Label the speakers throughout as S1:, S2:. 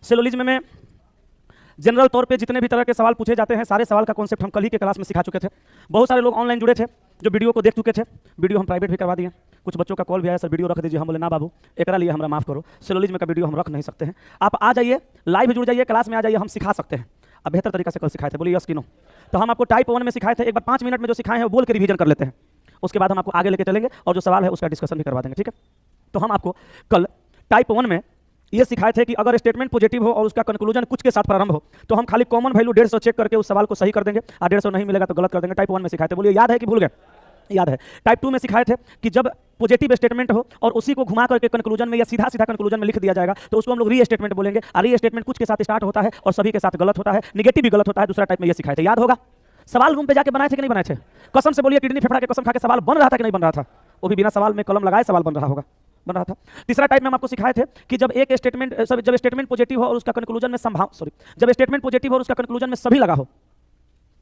S1: Syllogism में general तौर पे जितने भी तरह के सवाल पूछे जाते हैं सारे सवाल का कॉन्सेप्ट हम कल ही के क्लास में सिखा चुके थे। बहुत सारे लोग ऑनलाइन जुड़े थे जो वीडियो को देख चुके थे। वीडियो हम प्राइवेट भी करवा दिए। कुछ बच्चों का कॉल भी आया, सर वीडियो रख दीजिए। हम बोले ना बाबू, एकरा लिए हमरा माफ़ करो, सिलोजिज्म का वीडियो हम रख नहीं सकते हैं। आप आ जाइए, लाइव जुड़ जाइए, क्लास में आ जाइए, हम सिखा सकते हैं। अब बेहतर तरीका से कल सिखाए थे, बोलिए यस कि नो। तो हम आपको टाइप 1 में सिखाए थे। एक बार 5 मिनट में जो सिखाए हैं वो बोल के रिवीजन कर लेते हैं, उसके बाद हम आपको आगे लेके चलेंगे और जो सवाल है उसका डिस्कशन भी करवा देंगे, ठीक है। तो हम आपको कल टाइप 1 में ये सिखाए थे कि अगर स्टेटमेंट पॉजिटिव हो और उसका कंक्लूजन कुछ के साथ प्रारंभ हो तो हम खाली कॉमन वैल्यू 150 चेक करके उस सवाल को सही कर देंगे, और 150 नहीं मिलेगा तो गलत कर देंगे। टाइप 1 में सिखाए थे, बोलिए याद है कि भूल गए? याद है। टाइप 2 में सिखाए थे कि जब पॉजिटिव स्टेटमेंट हो और उसी को घुमा करके कंक्लूजन में या सीधा सीधा कंक्लूजन में लिख दिया जाएगा तो उसको हम लोग री स्टेटमेंट बोलेंगे। और री स्टेटमेंट कुछ के साथ स्टार्ट होता है और सभी के साथ गलत होता है, निगेटिव भी गलत होता है। दूसरा टाइप में ये सिखाए थे, याद होगा। सवाल रूम पे जाके बनाए थे कि नहीं बनाए थे? कसम से बोलिए, किडनी फेफड़ा के कसम खा के सवाल बन रहा था कि नहीं बन रहा था? वो भी बिना सवाल में कलम लगाए सवाल बन रहा होगा, बन रहा था। तीसरा टाइप में हम आपको सिखाए थे कि जब एक स्टेटमेंट जब स्टेटमेंट पॉजिटिव हो और उसका कंक्लूजन में जब स्टेटमेंट पॉजिटिव हो और उसका कंक्लूजन में सभी लगा हो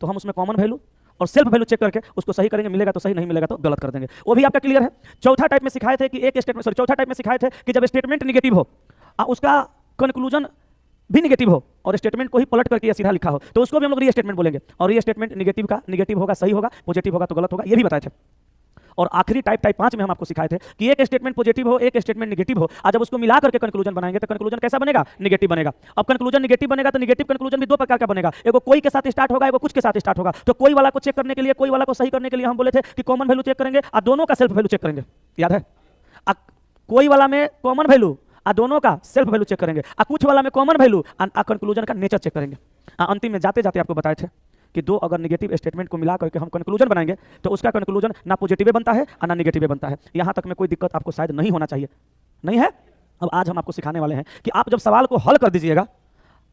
S1: तो हम उसमें कॉमन वैल्यू और सेल्फ वैल्यू चेक करके उसको सही करेंगे, मिलेगा तो सही, नहीं मिलेगा तो गलत कर देंगे। वो भी आपका क्लियर है। चौथा टाइप में सिखाए थे कि चौथा टाइप में सिखाए थे कि जब स्टेटमेंट निगेटिव हो उसका कंक्लूजन भी निगेटिव हो और स्टेटमेंट को ही पलट करके या सीधा लिखा हो तो उसको भी हम लोग री स्टेटमेंट बोलेंगे। और री स्टेटमेंट निगेटिव होगा सही होगा, पॉजिटिव होगा तो गलत होगा, ये भी बताए थे। और आखिरी टाइप 5 में हम आपको सिखाए थे कि एक स्टेटमेंट पॉजिटिव हो, एक स्टेटमेंट निगेटिव हो, और जब उसको मिला करके कंक्लूजन बनाएंगे तो कंक्लूजन कैसा बनेगा? निगेटिव बनेगा। अब कंक्लूजन निगेटिव बनेगा तो निगेटिव कंक्लूजन भी दो प्रकार का बनेगा, एगो कोई के साथ स्टार्ट होगा, एगो कुछ के साथ स्टार्ट होगा। तो कोई वाला को चेक करने के लिए, कोई वाला को सही करने के लिए हम बोले थे कि कॉमन वैल्यू चेक करेंगे और दोनों का सेल्फ वैल्यू चेक करेंगे, याद है। कोई वाला में कॉमन वैल्यू और दोनों का सेल्फ वैल्यू चेक करेंगे, और कुछ वाला में कॉमन वैल्यू और कंक्लूजन का नेचर चेक करेंगे। अंतिम में जाते जाते आपको बताए थे कि दो अगर निगेटिव स्टेटमेंट को मिला करके हम कंक्लूजन बनाएंगे तो उसका कंक्लूजन ना पॉजिटिव बनता है और ना निगेटिव बनता है। यहाँ तक में कोई दिक्कत आपको शायद नहीं होना चाहिए, नहीं है। अब आज हम आपको सिखाने वाले हैं कि आप जब सवाल को हल कर दीजिएगा,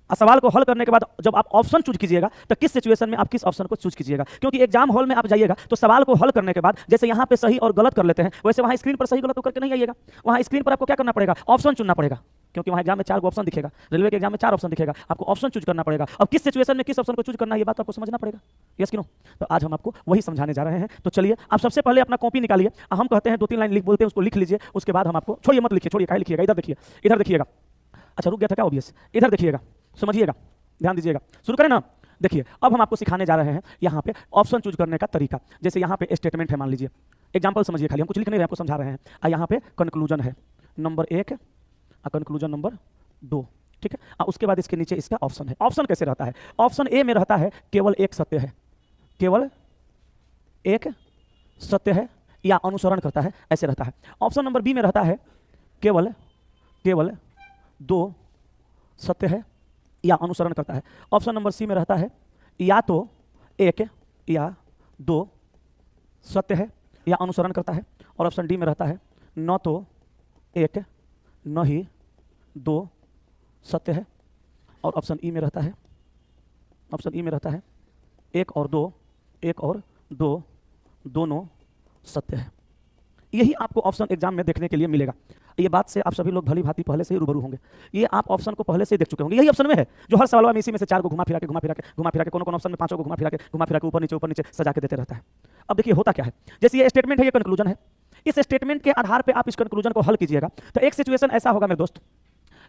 S1: सवाल को हल करने के बाद जब आप ऑप्शन चूज कीजिएगा तो किस सिचुएशन में आप किस ऑप्शन को चूज कीजिएगा। क्योंकि एग्जाम हॉल में आप जाइएगा तो सवाल को हल करने के बाद जैसे यहाँ पे सही और गलत कर लेते हैं, वैसे वहाँ स्क्रीन पर सही गलत करके नहीं आइएगा। वहाँ स्क्रीन पर आपको क्या करना पड़ेगा? ऑप्शन चुनना पड़ेगा, क्योंकि वहाँ एग्जाम में 4 ऑप्शन दिखेगा। रेलवे के एग्जाम में 4 ऑप्शन दिखेगा, आपको ऑप्शन चूज करना पड़ेगा। अब किस सिचुएशन में किस ऑप्शन को चूज करना है ये बात आपको समझना पड़ेगा, यस कि नो। तो आज हम आपको वही समझाने जा रहे हैं। तो चलिए, आप सबसे पहले अपना कॉपी निकालिए। हम कहते हैं 2-3 लाइन लिख बोलते हैं, उसको लिख लीजिए। उसके बाद हम आपको, छोड़िए मत लिखिए, छोड़िए काहे लिखिएगा, इधर देखिए, इधर देखिएगा। अच्छा रुक गया था क्या? ऑब्वियस, इधर देखिएगा, समझिएगा, ध्यान दीजिएगा। शुरू करें ना। देखिए, अब हम आपको सिखाने जा रहे हैं यहाँ पे ऑप्शन चूज करने का तरीका। जैसे यहाँ पे स्टेटमेंट है, मान लीजिए, एग्जांपल समझिए, खाली हम कुछ लिख नहीं रहे, आपको समझा रहे हैं। और यहाँ पे कंक्लूजन है नंबर 1 और कंक्लूजन नंबर 2, ठीक है। और उसके बाद इसके नीचे इसका ऑप्शन है। ऑप्शन कैसे रहता है? ऑप्शन ए में रहता है केवल एक सत्य है, केवल एक सत्य है या अनुसरण करता है, ऐसे रहता है। ऑप्शन नंबर बी में रहता है केवल 2 सत्य है या अनुसरण करता है। ऑप्शन नंबर सी में रहता है या तो 1 या 2 सत्य है या अनुसरण करता है। और ऑप्शन डी में रहता है न तो 1 न ही 2 सत्य है। और ऑप्शन ई में रहता है, ऑप्शन ई में रहता है 1 और 2 दोनों सत्य है। यही आपको ऑप्शन एग्जाम में देखने के लिए मिलेगा। ये बात से आप सभी लोग भली भांति पहले से ही रूबरू होंगे। ये आप ऑप्शन को पहले से ही देख चुके होंगे। यही ऑप्शन में है जो हर सवाल में इसी में से 4 को घुमा फिरा के कौन ऑप्शन में 5 को घुमा फिरा के ऊपर नीचे सजा के देते रहता है। अब देखिए होता क्या है, जैसे ये स्टेटमेंट है, ये कंक्लूजन है। इस स्टेटमेंट के आधार पर आप इस कंक्लूजन को हल कीजिएगा तो एक सिचुएशन ऐसा होगा मेरे दोस्त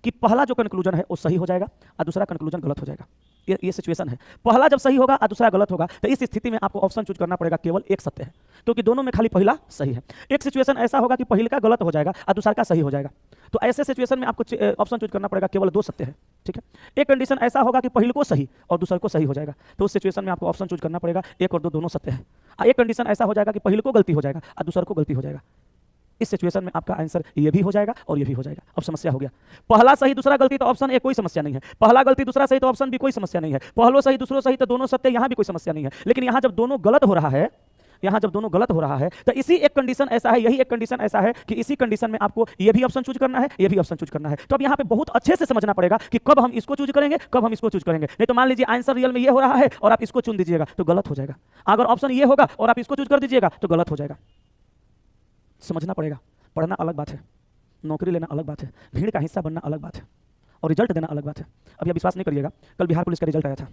S1: कि पहला जो कंक्लूजन है वो सही हो जाएगा और दूसरा कंक्लूजन गलत हो जाएगा। ये सिचुएशन है। पहला जब सही होगा और दूसरा गलत होगा तो इस स्थिति में आपको ऑप्शन चूज करना पड़ेगा केवल एक सत्य है, क्योंकि दोनों में खाली पहला सही है। एक सिचुएशन ऐसा होगा कि पहले का गलत हो जाएगा और दूसरा का सही हो जाएगा, तो ऐसे सिचुएशन में आपको ऑप्शन चूज करना पड़ेगा केवल 2 सत्य है, ठीक है। एक कंडीशन ऐसा होगा कि पहले को सही और दूसरे को सही हो जाएगा, तो उस सिचुएशन में आपको ऑप्शन चूज करना पड़ेगा 1 और 2 दोनों सत्य है। और एक कंडीशन ऐसा हो जाएगा कि पहले को गलती हो जाएगा और दूसरे को गलती हो जाएगा। इस सिचुएशन में आपका आंसर ये भी हो जाएगा और ये भी हो जाएगा। अब समस्या हो गया, पहला सही दूसरा गलती तो ऑप्शन ए कोई समस्या नहीं है, पहला गलती दूसरा सही तो ऑप्शन बी कोई समस्या नहीं है, पहलो सही दूसरो सही तो दोनों सत्य, यहाँ भी कोई समस्या नहीं है। लेकिन यहाँ जब दोनों गलत हो रहा है, तो इसी एक कंडीशन ऐसा है, यही एक कंडीशन ऐसा है कि इसी कंडीशन में आपको ये भी ऑप्शन चूज करना है, ये भी ऑप्शन चूज करना है। तो अब यहाँ पे बहुत अच्छे से समझना पड़ेगा कि कब हम इसको चूज करेंगे, कब हम इसको चूज करेंगे। नहीं तो मान लीजिए आंसर रियल में ये हो रहा है और आप इसको चुन दीजिएगा तो गलत हो जाएगा। अगर ऑप्शन ये होगा और आप इसको चूज कर दीजिएगा तो गलत हो जाएगा। समझना पड़ेगा। पढ़ना अलग बात है, नौकरी लेना अलग बात है, भीड़ का हिस्सा बनना अलग बात है, और रिजल्ट देना अलग बात है। अभी आप विश्वास नहीं करिएगा, कल बिहार पुलिस का रिजल्ट आया था।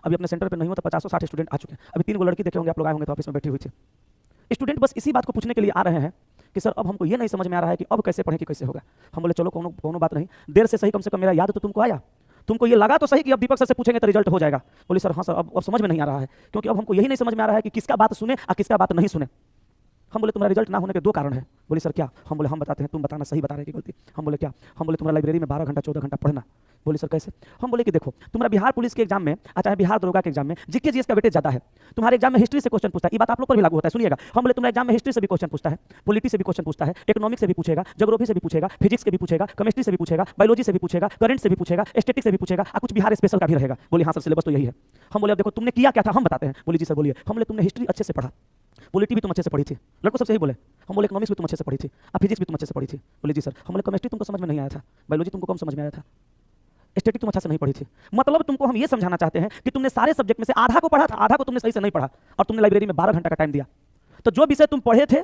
S1: अभी अपने सेंटर पे नहीं हो तो 50-60 स्टूडेंट आ चुके हैं। अभी 3 लड़की देखे होंगे आप लोग, आए होंगे तो ऑफिस में बैठी हुई थी। स्टूडेंट बस इसी बात को पूछने के लिए आ रहे हैं कि सर अब हमको ये नहीं समझ में आ रहा है कि अब कैसे पढ़ें कि कैसे होगा। हम बोले चलो कोनो बात नहीं, देर से सही कम से कम मेरा याद तो तुमको आया। तुमको ये लगा तो सही कि अब दीपक सर से पूछेंगे तो रिजल्ट हो जाएगा। बोली सर हाँ सर, अब समझ में नहीं आ रहा है, क्योंकि अब हमको यही नहीं समझ में आ रहा है कि किसका बात सुने और किसका बात नहीं सुने। हम बोले तुम्हारा रिजल्ट ना होने के 2 कारण है। बोली सर क्या? हम बोले हम बताते हैं, तुम बताना सही बता रहे कि गलती। हम बोले क्या? हम बोले तुम्हारा लाइब्रेरी में 12 घंटा 14 घंटा पढ़ना। बोली सर कैसे? हम बोले कि देखो तुम्हारा बिहार पुलिस के एग्जाम में, चाहे बिहार दरोगा के एग्जाम में जीके जीएस का वेटेज ज्यादा है। तुम्हारे एग्जाम में हिस्ट्री से क्वेश्चन पूछता है, ये बात आप लोग पर भी लागू होता है, सुनिएगा। हम बोले तुम्हारे एग्जाम में हिस्ट्री से भी क्वेश्चन पूछता है, पॉलिटी से भी क्वेश्चन पूछता है, इकोनॉमिक्स से भी पूछेगा, ज्योग्राफी से भी पूछेगा, फिजिक्स से भी पूछेगा, केमिस्ट्री से भी पूछेगा, बायोलॉजी से भी पूछेगा, करंट से भी पूछेगा, स्टैटिक्स से भी पूछेगा, और कुछ बिहार स्पेशल का भी रहेगा। बोले हाँ सर सिलेबस तो यही है। हम बोले अब देखो तुमने किया क्या था हम बताते हैं। बोली जी सर बोलिए। हम बोले तुमने हिस्ट्री अच्छे से पढ़ा, पॉलिटी भी तुम अच्छे से पढ़ी थी, लड़कों सबसे यही बोले। हम बोले इकोनॉमिक्स भी तुम अच्छे से पढ़ी थी, और फिजिक्स भी तुम अच्छे से पढ़ी थी। बोले जी सर। हम बोले केमिस्ट्री तुमको समझ में नहीं आया था, बायोलॉजी तुमको कम समझ में आया था, स्टैटिक तुम अच्छा से नहीं पढ़ी थी। मतलब तुमको हम ये समझाना चाहते हैं कि तुमने सारे सब्जेक्ट में से आधा को पढ़ा था, आधा को तुमने सही से नहीं पढ़ा, और तुमने लाइब्रेरी में 12 घंटा का टाइम दिया। तो जो विषय तुम पढ़े थे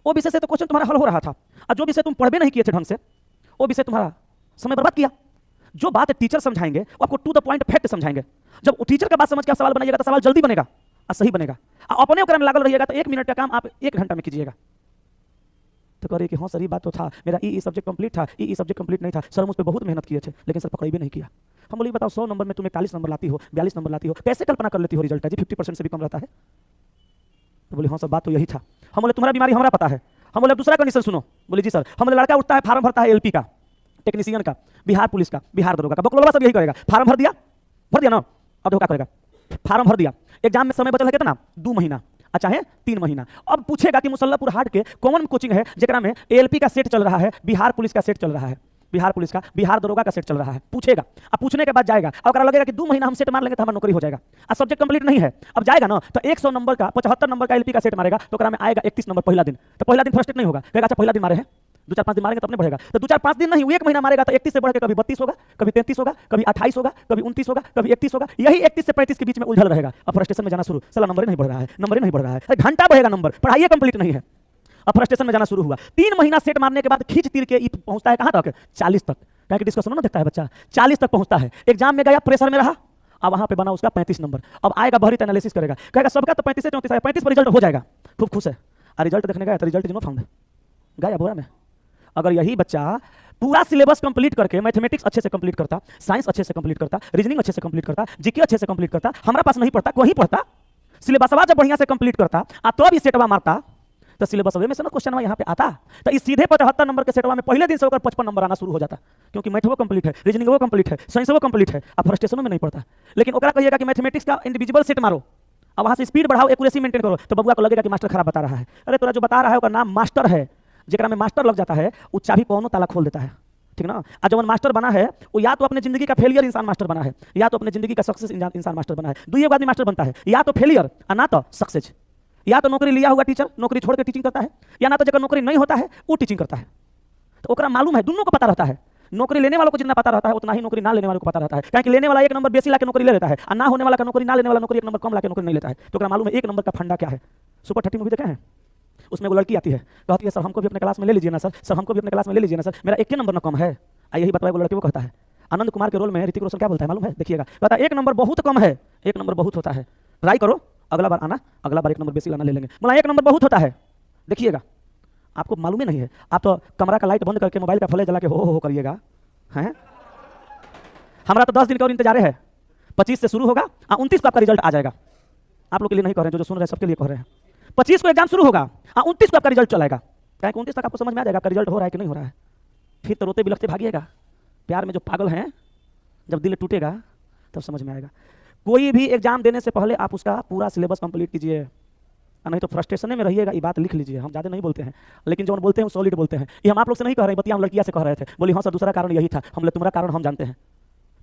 S1: वो विषय से तो क्वेश्चन तुम्हारा हल हो रहा था, और जो विषय तुम पढ़बे नहीं किए थे ढंग से वो विषय तुम्हारा समय बर्बाद किया। जो बात टीचर समझाएंगे वो आपको टू द पॉइंट फैक्ट समझाएंगे। जब टीचर का बात समझ के आप सवाल बनाइएगा तो सवाल जल्दी बनेगा और सही बनेगा। अपने क्रम में लागल रहिएगा तो 1 मिनट का काम आप 1 घंटा में कीजिएगा। तो कह रही कि हाँ सर ये बात तो था, मेरा ई सब्जेक्ट कंप्लीट था, ई सब्जेक्ट कंप्लीट नहीं था सर, मुझ पर बहुत मेहनत किए थे लेकिन सर पकड़ भी नहीं किया। हम बोले बताओ 100 नंबर में तुम 41 नंबर लाती हो, 42 नंबर लाती हो, कैसे कल्पना कर लेती हो रिजल्ट का जी 50% से भी कम रहता है? तो बोले हाँ सर बात तो यही था। हम बोले तुम्हारा बीमारी हमारा पता है। हम बोले दूसरा कंडीशन सुनो। बोले जी सर। हम बोले लड़का उठता है फार्म भरता है एलपी का, टेक्नीशियन का, बिहार पुलिस का, बिहार दरोगा का, बकलोला सब यही करेगा। फार्म भर दिया ना, अब देखो क्या करेगा। फार्म भर दिया, एग्जाम में समय बचल है कितना? 2 महीना, अच्छा है 3 महीना। अब पूछेगा कि मुसल्लापुर हाट के कौन कोचिंग है जेकरा में एएलपी का सेट चल रहा है, बिहार पुलिस का सेट चल रहा है, बिहार पुलिस का, बिहार दरोगा का सेट चल रहा है। पूछेगा, अब पूछने के बाद जाएगा, अगर लगेगा कि 2 महीना हम सेट मार लेंगे तो हमारा नौकरी हो जाएगा। अब सब्जेक्ट कंप्लीट नहीं है, अब जाएगा ना तो 100 नंबर का 75 नंबर का एलपी का सेट मारेगा तो ओकरा में आएगा 31 नंबर पहला दिन। तो पहला दिन फर्स्ट नहीं होगा, कहेगा अच्छा पहला दिन मारे हैं, 2-4-5 दिन मारेंगे तो अपने बढ़ेगा। तो 2-4-5 दिन नहीं, 1 महीना मारेगा तो 31 से बढ़ के कभी 32 होगा, कभी 33 होगा, कभी 28 होगा, कभी 29 होगा, कभी 31 होगा। यही 31 से 35 के बीच में उलझल रहेगा। अब फ्रस्ट्रेशन में जाना शुरू, साला नंबर ही नहीं बढ़ रहा है, नंबर ही नहीं बढ़ रहा है, घंटा बढ़ेगा नंबर, पढ़ाई कंप्लीट नहीं है। अब फ्रस्ट्रेशन में जाना शुरू हुआ। 3 महीना सेट मारने के बाद खींच तीर के पहुंचता है कहां तक? 40 तक। क्या कि डिस्कशन ना देखता है बच्चा, 40 तक पहुंचता है। एग्जाम में गया, प्रेशर में रहा, अब वहां पे बना उसका 35 नंबर। अब आएगा बहरीत एनालिसिस करेगा, कहेगा सबका तो 35 से 34 है, 35 पर रिजल्ट हो जाएगा, खूब खुश है। और रिजल्ट देखने गया तो रिजल्ट इज नॉट फाउंड, गया बोरा में। अगर यही बच्चा पूरा सिलेबस कंप्लीट करके मैथमेटिक्स अच्छे से कंप्लीट करता, साइंस अच्छे से कंप्लीट करता, रीजनिंग अच्छे से कंप्लीट करता, जीके अच्छे से कंप्लीट करता, हमारा पास नहीं पढ़ता, कोई पढ़ता, सिलेबसवा जब बढ़िया से कंप्लीट करता तो भी सेटवा मारता तो सिलेबस में से ना क्वेश्चन यहाँ पे आता। तो इस सीधे 75 नंबर के सेटवा में पहले दिन से होकर 55 नंबर आना शुरू हो जाता, क्योंकि मैथ वो कंप्लीट है, रीजनिंग वो कंप्लीट है, साइंस वो कंप्लीट है। अब फ्रस्ट्रेशनों में नहीं पड़ता। लेकिन ओकरा कहिएगा कि मैथमेटिक्स का इंडिविजुअल सेट मारो, अब वहाँ से स्पीड बढ़ाओ, एक्यूरेसी मेंटेन करो, तो बबुआ को लगेगा कि मास्टर खराब बता रहा है। अरे तोरा जो बता रहा है उसका नाम मास्टर है, जेकरा में मास्टर लग जाता है वो चाबी कौनो ताला खोल देता है, ठीक ना। और जब मास्टर बना है वो या तो अपने जिंदगी का फेलियर इंसान मास्टर बना है, या तो अपने जिंदगी का सक्सेस इंसान मास्टर बना है। 2 आदमी मास्टर बनता है, या तो फेलियर और ना तो सक्सेस। या तो नौकरी लिया हुआ टीचर नौकरी छोड़ के टीचिंग करता है, या ना तो जगह नौकरी नहीं होता है वो टीचिंग करता है। तो ओकरा मालूम है, दोनों को पता रहता है। नौकरी लेने वालों को जितना पता रहता है उतना ही नौकरी ना लेने वालों को पता रहता है। क्योंकि लेने वाला 1 नंबर बेसी ला के नौकरी ले लेता है, और ना होने वाला का नौकरी ना लेने वाला नौकरी 1 नंबर कम ला के नौकरी नहीं लेता है। तो ओकरा मालूम है 1 नंबर का फंडा क्या है। सुपर 30 मूवी देखे हैं? उसमें वो लड़की आती है, कहती है सर हमको भी अपने क्लास में ले लीजिए ना सर, सर हमको भी अपने क्लास में ले लीजिए ना सर, मेरा 1 नंबर ना कम है। यही बताया वो लड़के को कहता है। आनंद कुमार के रोल में ऋतिक रोशन क्या बोलता है मालूम है? देखिएगा, कहता है 1 नंबर बहुत कम है, 1 नंबर बहुत होता है, ट्राई करो, अगला बार आना, अगला बार 1 नंबर बेसी लाना ले लेंगे। बोला 1 नंबर बहुत होता है। देखिएगा, आपको मालूम ही नहीं है, आप तो कमरा का लाइट बंद करके मोबाइल का फ्लैश जला के हो करिएगा हैं। हमारा तो 10 दिन का और इंतजार है, 25 से शुरू होगा और 29 को आपका रिजल्ट आ जाएगा। आप लोग के लिए नहीं कह रहे हैं, जो सुन रहे हैं सबके लिए कह रहे हैं। 25 को एग्जाम शुरू होगा और 29 को आपका रिजल्ट चलेगा। क्या 29 तक आपको समझ में आ जाएगा आपका रिजल्ट हो रहा है कि नहीं हो रहा है। फिर तो रोते बिलखते भागिएगा। प्यार में जो पागल हैं, जब दिल टूटेगा तब समझ में आएगा। कोई भी एग्जाम देने से पहले आप उसका पूरा सिलेबस कंप्लीट कीजिए, नहीं तो फ्रस्ट्रेशन में रहिएगा। ये बात लिख लीजिए, हम ज़्यादा नहीं बोलते हैं, लेकिन जो बोलते हैं वो सॉलिड बोलते हैं। ये हम आप लोग से नहीं कह रहे हैं, बतिया हम लड़कियाँ से कह रहे थे। बोली हाँ सर दूसरा कारण यही था। हम लोग तुम्हारा कारण हम जानते हैं।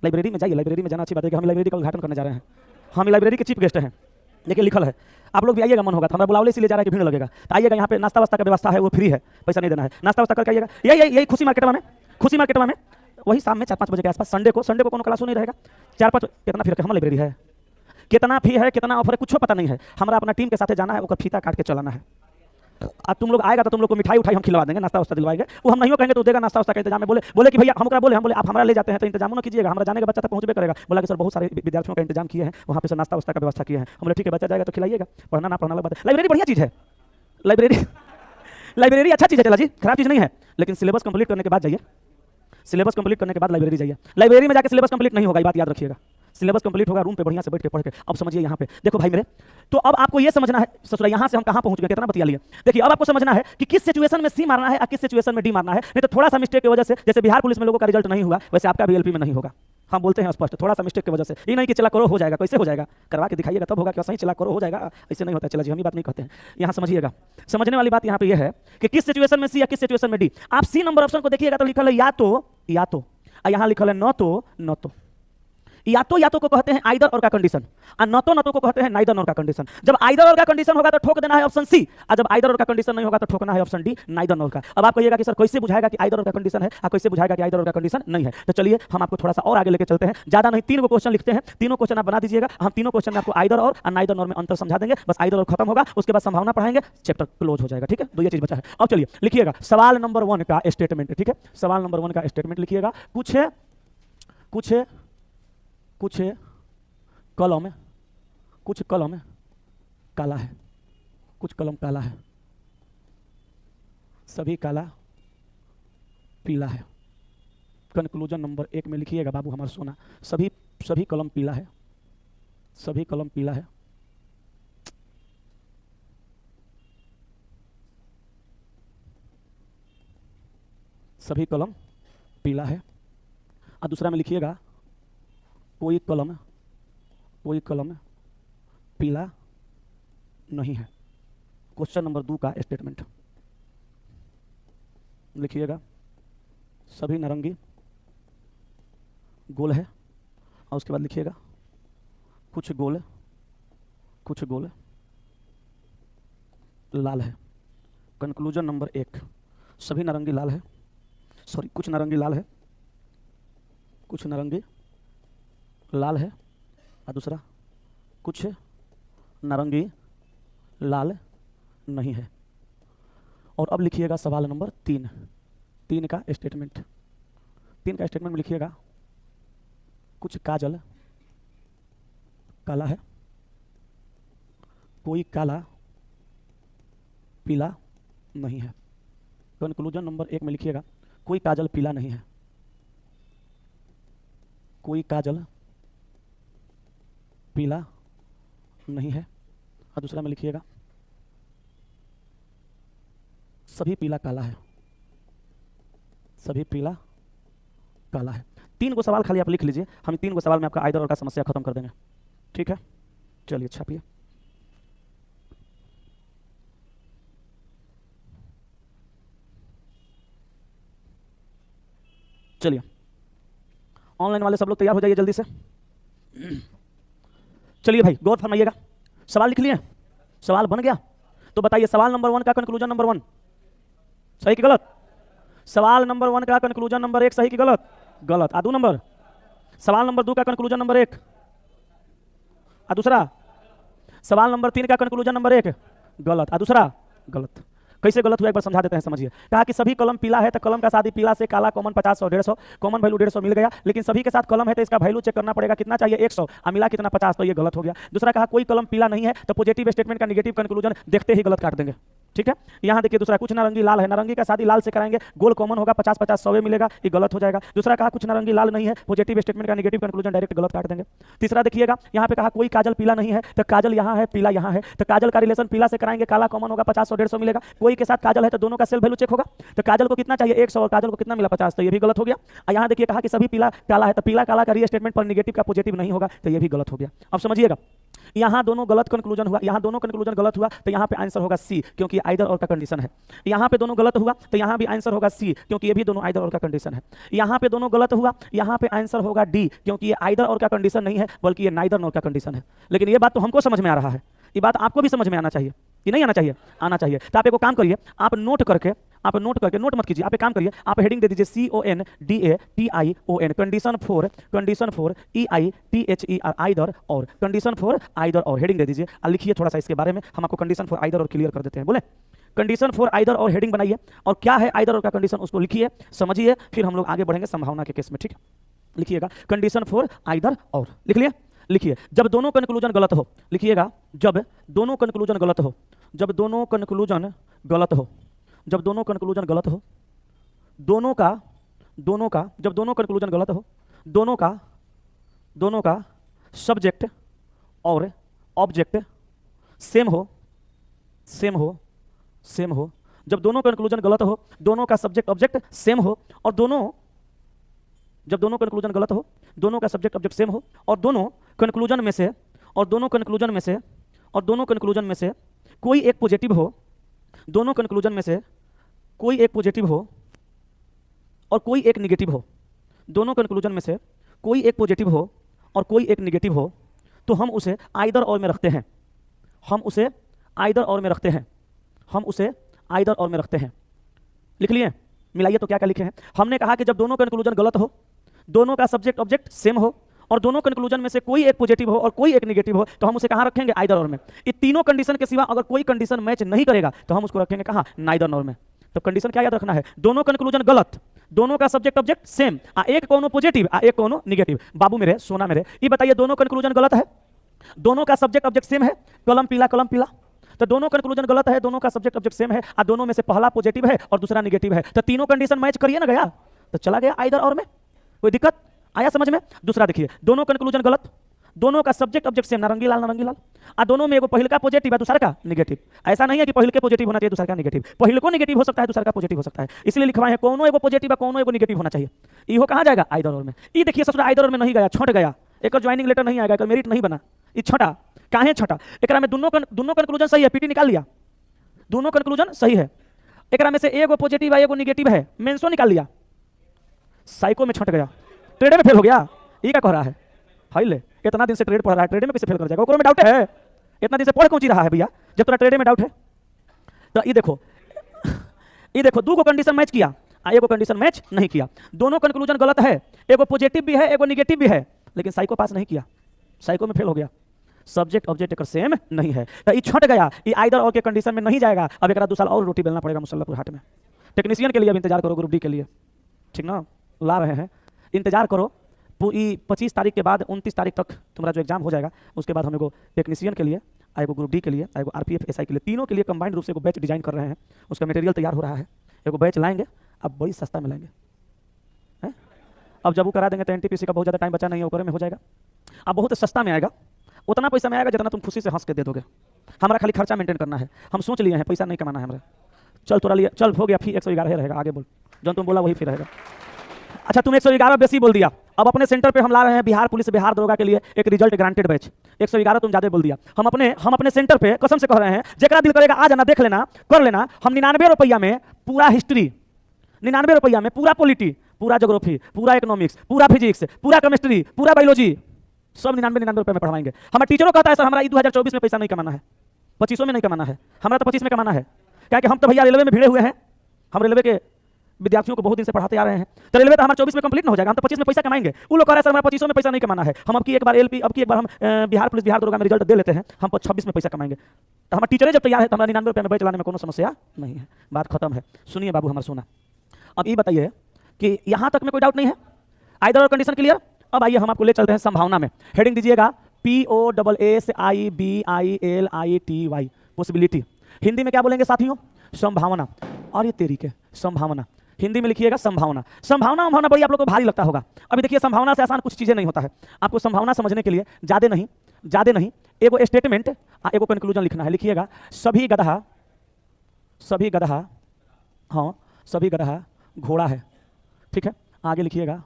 S1: लाइब्रेरी में जाइए, लाइब्रेरी में जाना अच्छी बात है कि हम लाइब्रेरी का उद्घाटन करने जा रहे हैं। हम लाइब्रेरी के चीफ गेस्ट हैं, देखिए लिखल है। आप लोग भी आइएगा, मन होगा तो हमारा बुलावले इसलिए जा रहा है कि भीड़ लगेगा। तो आइएगा, यहाँ पे नाश्ता वास्ता का व्यवस्था है, वो फ्री है, पैसा नहीं देना है। नाश्ता वास्ता करके आइएगा। यही खुशी मार्केटवा में, खुशी मार्केटवा में वही शाम में 4-5 बजे के आसपास। संडे को कोनो क्लास नहीं रहेगा। 4-5 कितना फी रखे हम लाइब्रेरी है, कितना फी है, कितना ऑफर है, कुछ पता नहीं है। हमारा अपना टीम के साथ जाना है, वो फीता काट के चलाना है। अब तुम लोग आएगा तो तुम लोग को मिठाई उठाई हम खिलवा देंगे, नाश्ता वास्ता दिलवाएंगे। वो हम नहीं कहेंगे तो देगा नाश्ता वास्ता का इंतजाम है। बोले कि भैया हम बोले आप हमारा ले जाते हैं तो इंतजाम ना कीजिएगा, हमारा जाने के बच्चा तक पहुंचबे करेगा। बोला कि सर बहुत सारे विद्यार्थियों का इंतजाम किए हैं, वहाँ पे सर नाश्ता वास्ता का व्यवस्था किए हैं। हम बोले ठीक है, बच्चा जाएगा तो खिलाइएगा, पढ़ना ना पढ़ना अलग बात है। लाइब्रेरी बढ़िया चीज़ है, लाइब्रेरी अच्छा चीज़ है चला जी, खराब चीज़ नहीं है। लेकिन सिलेबस कंप्लीट करने के बाद जाइए, सिलेबस कंप्लीट करने के बाद लाइब्रेरी जाइए। लाइब्रेरी में जाके सिलेबस कंप्लीट नहीं होगा, ये बात याद रखिएगा। सिलेबस कंप्लीट होगा रूम पे बढ़िया से बैठ के पढ़ के। अब समझिए यहाँ पे देखो भाई मेरे, तो अब आपको ये समझना है ससुरा, यहाँ से हम कहाँ पहुँच गए, कितना बतिया लिए। देखिए अब आपको समझना है कि किस सिचुएशन में सी मारना है और किस सिचुएशन में डी मारना है। नहीं तो थोड़ा सा मिस्टेक की वजह से, जैसे बिहार पुलिस में लोगों का रिजल्ट नहीं हुआ, वैसे आपका भी एलपी में नहीं होगा। हम बोलते हैं स्पष्ट, थोड़ा सा मिस्टेक की वजह से। ये नहीं कि चला करो हो जाएगा, कैसे हो जाएगा, करवा के दिखाइएगा तब होगा, क्या सही चला करो हो जाएगा, ऐसे नहीं होता। चला जी हम ही बात नहीं कहते हैं, यहाँ समझिएगा। समझने वाली बात यहाँ पे ये है कि किस सिचुएशन में सी या किस सिचुएशन में डी। आप सी नंबर ऑप्शन को देखिएगा तो लिखल है या तो, यहाँ लिखल है न तो। या तो को कहते हैं आइदर और का कंडीशन, और न तो को कहते हैं नाइदर नॉर का कंडीशन। जब आइदर और का कंडीशन होगा तो ठोक देना है ऑप्शन सी, और जब आइदर और का कंडीशन नहीं होगा तो ठोकना है ऑप्शन डी, नाइदर नॉर का। अब आप कहिएगा कि सर कैसे बुझाएगा कि आइदर और का कंडीशन है और कैसे बुझाएगा कि आइदर और का कंडीशन नहीं है। तो चलिए हम आपको थोड़ा सा और आगे लेके चलते हैं। ज्यादा नहीं, 3 क्वेश्चन लिखते हैं, तीनों क्वेश्चन आप बना दीजिएगा। हम तीनों क्वेश्चन में आपको आइदर और नाइदर नॉर में अंतर समझा देंगे। बस आइदर और खत्म होगा, उसके बाद संभावना पढ़ाएंगे, चैप्टर क्लोज हो जाएगा। ठीक है, 2 ये चीज बचा है। अब चलिए लिखिएगा सवाल नंबर 1 का स्टेटमेंट। ठीक है, सवाल नंबर 1 का स्टेटमेंट लिखिएगा। कुछ कलम काला है, कुछ कलम काला है, सभी काला पीला है। कंक्लूजन नंबर 1 में लिखिएगा बाबू हमारा सोना, सभी कलम पीला है, सभी कलम पीला है। सभी कलम पीला है। और दूसरा में लिखिएगा कोई कलम पीला नहीं है। क्वेश्चन नंबर 2 का स्टेटमेंट लिखिएगा, सभी नारंगी गोल है, और उसके बाद लिखिएगा कुछ गोल लाल है। कंक्लूजन नंबर 1, सभी नारंगी लाल है, सॉरी कुछ नारंगी लाल है, कुछ नारंगी लाल है, और दूसरा कुछ नारंगी लाल नहीं है। और अब लिखिएगा सवाल नंबर 3 का स्टेटमेंट। 3 का स्टेटमेंट में लिखिएगा कुछ काजल काला है, कोई काला पीला नहीं है। कंक्लूजन नंबर 1 में लिखिएगा कोई काजल पीला नहीं है, कोई काजल पीला नहीं है। और दूसरा में लिखिएगा सभी पीला काला है, सभी पीला काला है। 3 को सवाल खाली आप लिख लीजिए, हम 3 को सवाल में आपका आइदर और का समस्या खत्म कर देंगे। ठीक है, चलिए छापिए। चलिए ऑनलाइन वाले सब लोग तैयार हो जाइए जल्दी से। चलिए भाई गौर फरमाइएगा, सवाल लिख लिए, सवाल बन गया। तो बताइए सवाल नंबर 1 का कंक्लूजन नंबर 1 सही कि गलत? सवाल नंबर 1 का कंक्लूजन नंबर 1 सही कि गलत? गलत। आ 2 नंबर सवाल नंबर 2 का कंक्लूजन नंबर 1, आ दूसरा सवाल नंबर 3 का कंक्लूजन नंबर 1 गलत, आ दूसरा गलत। कैसे गलत हुआ एक बार समझा देते हैं, समझिए। कहा कि सभी कलम पीला है तो कलम का शादी पीला से काला कॉमन 50 और 150, कॉमन वैल्यू 150 मिल गया। लेकिन सभी के साथ कलम है तो इसका वैल्यू चेक करना पड़ेगा, कितना चाहिए 100 और मिला कितना 50, तो ये गलत हो गया। दूसरा कहा कोई कलम पीला नहीं है तो पॉजिटिव स्टेटमेंट का नेगेटिव कंक्लूजन देखते ही गलत काट देंगे। ठीक है, यहाँ देखिए दूसरा कुछ नारंगी लाल है, नारंगी का शादी लाल से कराएंगे, गोल कॉमन होगा 50-50 100 मिलेगा, ये गलत हो जाएगा। दूसरा कहा कुछ नारंगी लाल नहीं है, पॉजिटिव स्टेटमेंट का नेगेटिव कंक्लूजन डायरेक्ट गलत काट देंगे। तीसरा देखिएगा यहाँ पे कहा कोई काजल पीला नहीं है तो काजल यहाँ है पीला यहाँ है, तो काजल का रिलेशन पीला से कराएंगे, काला कॉमन होगा 50 और 150 मिलेगा। कोई के साथ काजल है तो दोनों का सेल वैल्यू चेक होगा, तो काजल को कितना चाहिए 100 और काजल को कितना मिला 50, तो ये भी गलत हो गया। और यहाँ देखिए कहा कि सभी पीला काला है तो पीला काला का रीस्टेटमेंट पर नेगेटिव का पॉजिटिव नहीं होगा, तो ये भी गलत हो गया। अब समझिएगा यहाँ दोनों गलत कंक्लूजन हुआ, यहाँ दोनों कंक्लूजन गलत हुआ तो यहाँ पे आंसर होगा सी, क्योंकि आइदर और का कंडीशन है। यहाँ पे दोनों गलत हुआ तो यहाँ भी आंसर होगा सी, क्योंकि ये भी दोनों आइदर और का कंडीशन है। यहाँ पे दोनों गलत हुआ, यहाँ पे आंसर होगा डी, क्योंकि ये आइदर और का कंडीशन नहीं है बल्कि ये नाइदर नॉर का कंडीशन है। लेकिन ये बात तो हमको समझ में आ रहा है, ये बात आपको भी समझ में आना चाहिए कि नहीं आना चाहिए? आना चाहिए। तो आप एक काम करिए, आप नोट करके नोट मत कीजिए, आप एक काम करिए, आप हेडिंग दे दीजिए CONDATION condition for EITHER either और, कंडीशन फॉर आइदर और हेडिंग दे दीजिए और लिखिए थोड़ा सा इसके बारे में, हम आपको कंडीशन फॉर आइदर और क्लियर कर देते हैं। बोले कंडीशन फॉर आइदर और हेडिंग बनाइए और क्या है आइदर और का कंडीशन उसको लिखिए, समझिए, फिर हम लोग आगे बढ़ेंगे संभावना के केस में। ठीक है, लिखिएगा कंडीशन फॉर आइदर और, लिख लिया? लिखिए जब दोनों कंक्लूजन गलत हो, लिखिएगा जब दोनों कंक्लूजन गलत हो, जब दोनों कंक्लूजन गलत हो, जब दोनों कंक्लूजन गलत हो, दोनों का, जब दोनों कंक्लूजन गलत हो, दोनों का सब्जेक्ट और ऑब्जेक्ट सेम हो, जब दोनों कंक्लूजन गलत हो, दोनों का सब्जेक्ट ऑब्जेक्ट सेम हो, और जब दोनों कंक्लूजन गलत हो, दोनों का सब्जेक्ट ऑब्जेक्ट सेम हो, और दोनों कंक्लूजन में से कोई एक पॉजिटिव हो, दोनों कंक्लूजन में से कोई एक पॉजिटिव हो और कोई एक निगेटिव हो, दोनों कंक्लूजन में से कोई एक पॉजिटिव हो और कोई एक निगेटिव हो, तो हम उसे आइदर और में रखते हैं, लिख लिए? मिलाइए तो क्या क्या लिखे हैं। हमने कहा कि जब दोनों कंक्लूजन गलत हो, दोनों का सब्जेक्ट ऑब्जेक्ट सेम हो, और दोनों कंक्लूजन में से कोई एक पॉजिटिव हो और कोई एक नेगेटिव हो, तो हम उसे कहां रखेंगे? आइदर और में। ये तीनों कंडीशन के सिवा अगर कोई कंडीशन मैच नहीं करेगा तो हम उसको रखेंगे कहां? नाइदर नॉर में। तो कंडीशन क्या याद रखना है? दोनों कंक्लूजन गलत, दोनों का सब्जेक्ट ऑब्जेक्ट सेम, एक कोनो पॉजिटिव एक कोनो नेगेटिव। बाबू मेरे, सोना मेरे, ये बताइए दोनों कंक्लूजन गलत है, दोनों का सब्जेक्ट ऑब्जेक्ट सेम है, कलम पीला, तो दोनों कंक्लूजन गलत है, दोनों का सब्जेक्ट ऑब्जेक्ट सेम है, और दोनों में से पहला पॉजिटिव है और दूसरा नेगेटिव है, तो तीनों कंडीशन मैच करिए ना गया, तो चला गया आइदर और में। कोई दिक्कत आया समझ में? दूसरा देखिए, दोनों कंक्लूजन गलत, दोनों का सब्जेक्ट ऑब्जेक्ट सेम, नारंगी लाल, और दोनों में एगो पहले का पॉजिटिव है, दूसरा का नेगेटिव। ऐसा नहीं है कि पहले के पॉजिटिव होना चाहिए, दूसरा का नेगेटिव। पहले को नेगेटिव हो सकता है, दूसरा का पॉजिटिव हो सकता है, इसलिए लिखवाए हैं कोनो एगो पॉजिटिव है, कोनो एगो नेगेटिव होना चाहिए। ये कहां जाएगा? आइदर और में। ये देखिए ससुरा आइदर और में नहीं गया, छट गया, एक ज्वाइनिंग लेटर नहीं आएगा, एक मेरिट नहीं बना, ये छटा। काहे छटा? एकरा में दोनों कंक्लूजन सही है, पीटी निकाल लिया, दोनों कंक्लूजन सही है, एकरा में से एगो पॉजिटिव है एगो नेगेटिव है, मेंसो निकाल लिया, साइको में छट गया, ट्रेड में फेल हो गया। ये क्या कह रहा है? हाई ले, इतना दिन से ट्रेड पढ़ रहा है, ट्रेड में कैसे फेल कर जाएगा? ओकरो में डाउट है? इतना दिन से पढ़ कौन ची रहा है भैया जब तेरा ट्रेड में डाउट है? तो ये देखो दो को कंडीशन मैच किया, एगो कंडीशन मैच नहीं किया, दोनों कंक्लूजन गलत है, एगो पॉजिटिव भी है एगो नेगेटिव भी है, लेकिन साइको पास नहीं किया, साइको में फेल हो गया, सब्जेक्ट ऑब्जेक्ट एक सेम नहीं है, तो ये छट गया, ये आइदर और के कंडीशन में नहीं जाएगा। अब एक 2 साल और रोटी बेलना पड़ेगा मुसल्लापुर हाट में। टेक्नीशियन के लिए अब इंतजार करो, ग्रुप डी के लिए, ठीक ना? ला रहे हैं, इंतजार करो। 25 तारीख के बाद 29 तारीख तक तुम्हारा जो एग्जाम हो जाएगा, उसके बाद हम एगो टेक्नीशियन के लिए, एगो ग्रुप डी के लिए, एगो आरपीएफ एसआई के लिए, तीनों के लिए कंबाइंड रूप से एगो बैच डिजाइन कर रहे हैं। उसका मटेरियल तैयार हो रहा है, एगो बैच लाएंगे, अब बड़ी सस्ता में लाएंगे। अब जब वो करा देंगे तो एनटीपीसी का बहुत ज़्यादा टाइम बचा नहीं है, ओकरे में हो जाएगा। अब बहुत सस्ता में आएगा, उतना पैसा में आएगा जितना तुम खुशी से हंस के दे दोगे। हमारा खाली खर्चा मेंटेन करना है, हम सोच लिए हैं, पैसा नहीं कमाना है हमारा। चल तोरा लिए, चल हो गया, फी 111 रहेगा, आगे बोल, जो तुम बोला वही फिर रहेगा। अच्छा तुम 111 बेसी बोल दिया, अब अपने सेंटर पे हम ला रहे हैं बिहार पुलिस बिहार दरोगा के लिए एक रिजल्ट ग्रांटेड बैच। 111 तुम ज्यादा बोल दिया, हम अपने सेंटर पे कसम से कह रहे हैं, जेकरा दिल करेगा आ जाना, देख लेना, कर लेना। हम 99 रुपया में पूरा हिस्ट्री, 99 रुपया में पूरा पॉलिटी, पूरा ज्योग्राफी, पूरा इकोनॉमिक्स, पूरा फिजिक्स, पूरा केमिस्ट्री, पूरा बायोलॉजी, सब 99 रुपये में पढ़वाएंगे। हमारा टीचरों कहता है सर हमारा 2024 में पैसा नहीं कमाना है, 25 में नहीं कमाना है, हमारा तो 25 में कमाना है, क्या कि हम तो भैया रेलवे में भिड़े हुए हैं, हम रेलवे के विद्यार्थियों को बहुत दिन से पढ़ाते आ रहे हैं, तो रेलवे तो हमारा 24 में कंप्लीट ना हो जाएगा, हम तो 25 में पैसा कमाएंगे। वो लोग कह रहे हैं सर हमारा 25 में पैसा नहीं कमाना है, हम अब की एक बार एलपी, अब की एक बार हम बिहार पुलिस बिहार दरोगा में रिजल्ट दे लेते हैं, हम 26 में पैसा कमाएंगे। तो हमारे टीचरें जब तैयार है तो हमारा 99 रुपये में बैच लाने में कोनो समस्या नहीं है। बात खत्म है। सुनिए बाबू हमारा सोना, अब ये बताइए कि यहाँ तक में कोई डाउट नहीं है, आइदर और कंडीशन क्लियर। अब आइए हम आपको ले चलते हैं संभावना में। हेडिंग दीजिएगा POSSIBILITY, पॉसिबिलिटी। हिंदी में क्या बोलेंगे साथियों? संभावना। और ये तेरी के संभावना, हिंदी में लिखिएगा संभावना। संभावना बड़ी आप लोग को भारी लगता होगा। अभी देखिए संभावना से आसान कुछ चीजें नहीं होता है। आपको संभावना समझने के लिए ज्यादा नहीं एगो स्टेटमेंट एगो कंक्लूजन लिखना है। लिखिएगा सभी गधा घोड़ा है, ठीक है। आगे लिखिएगा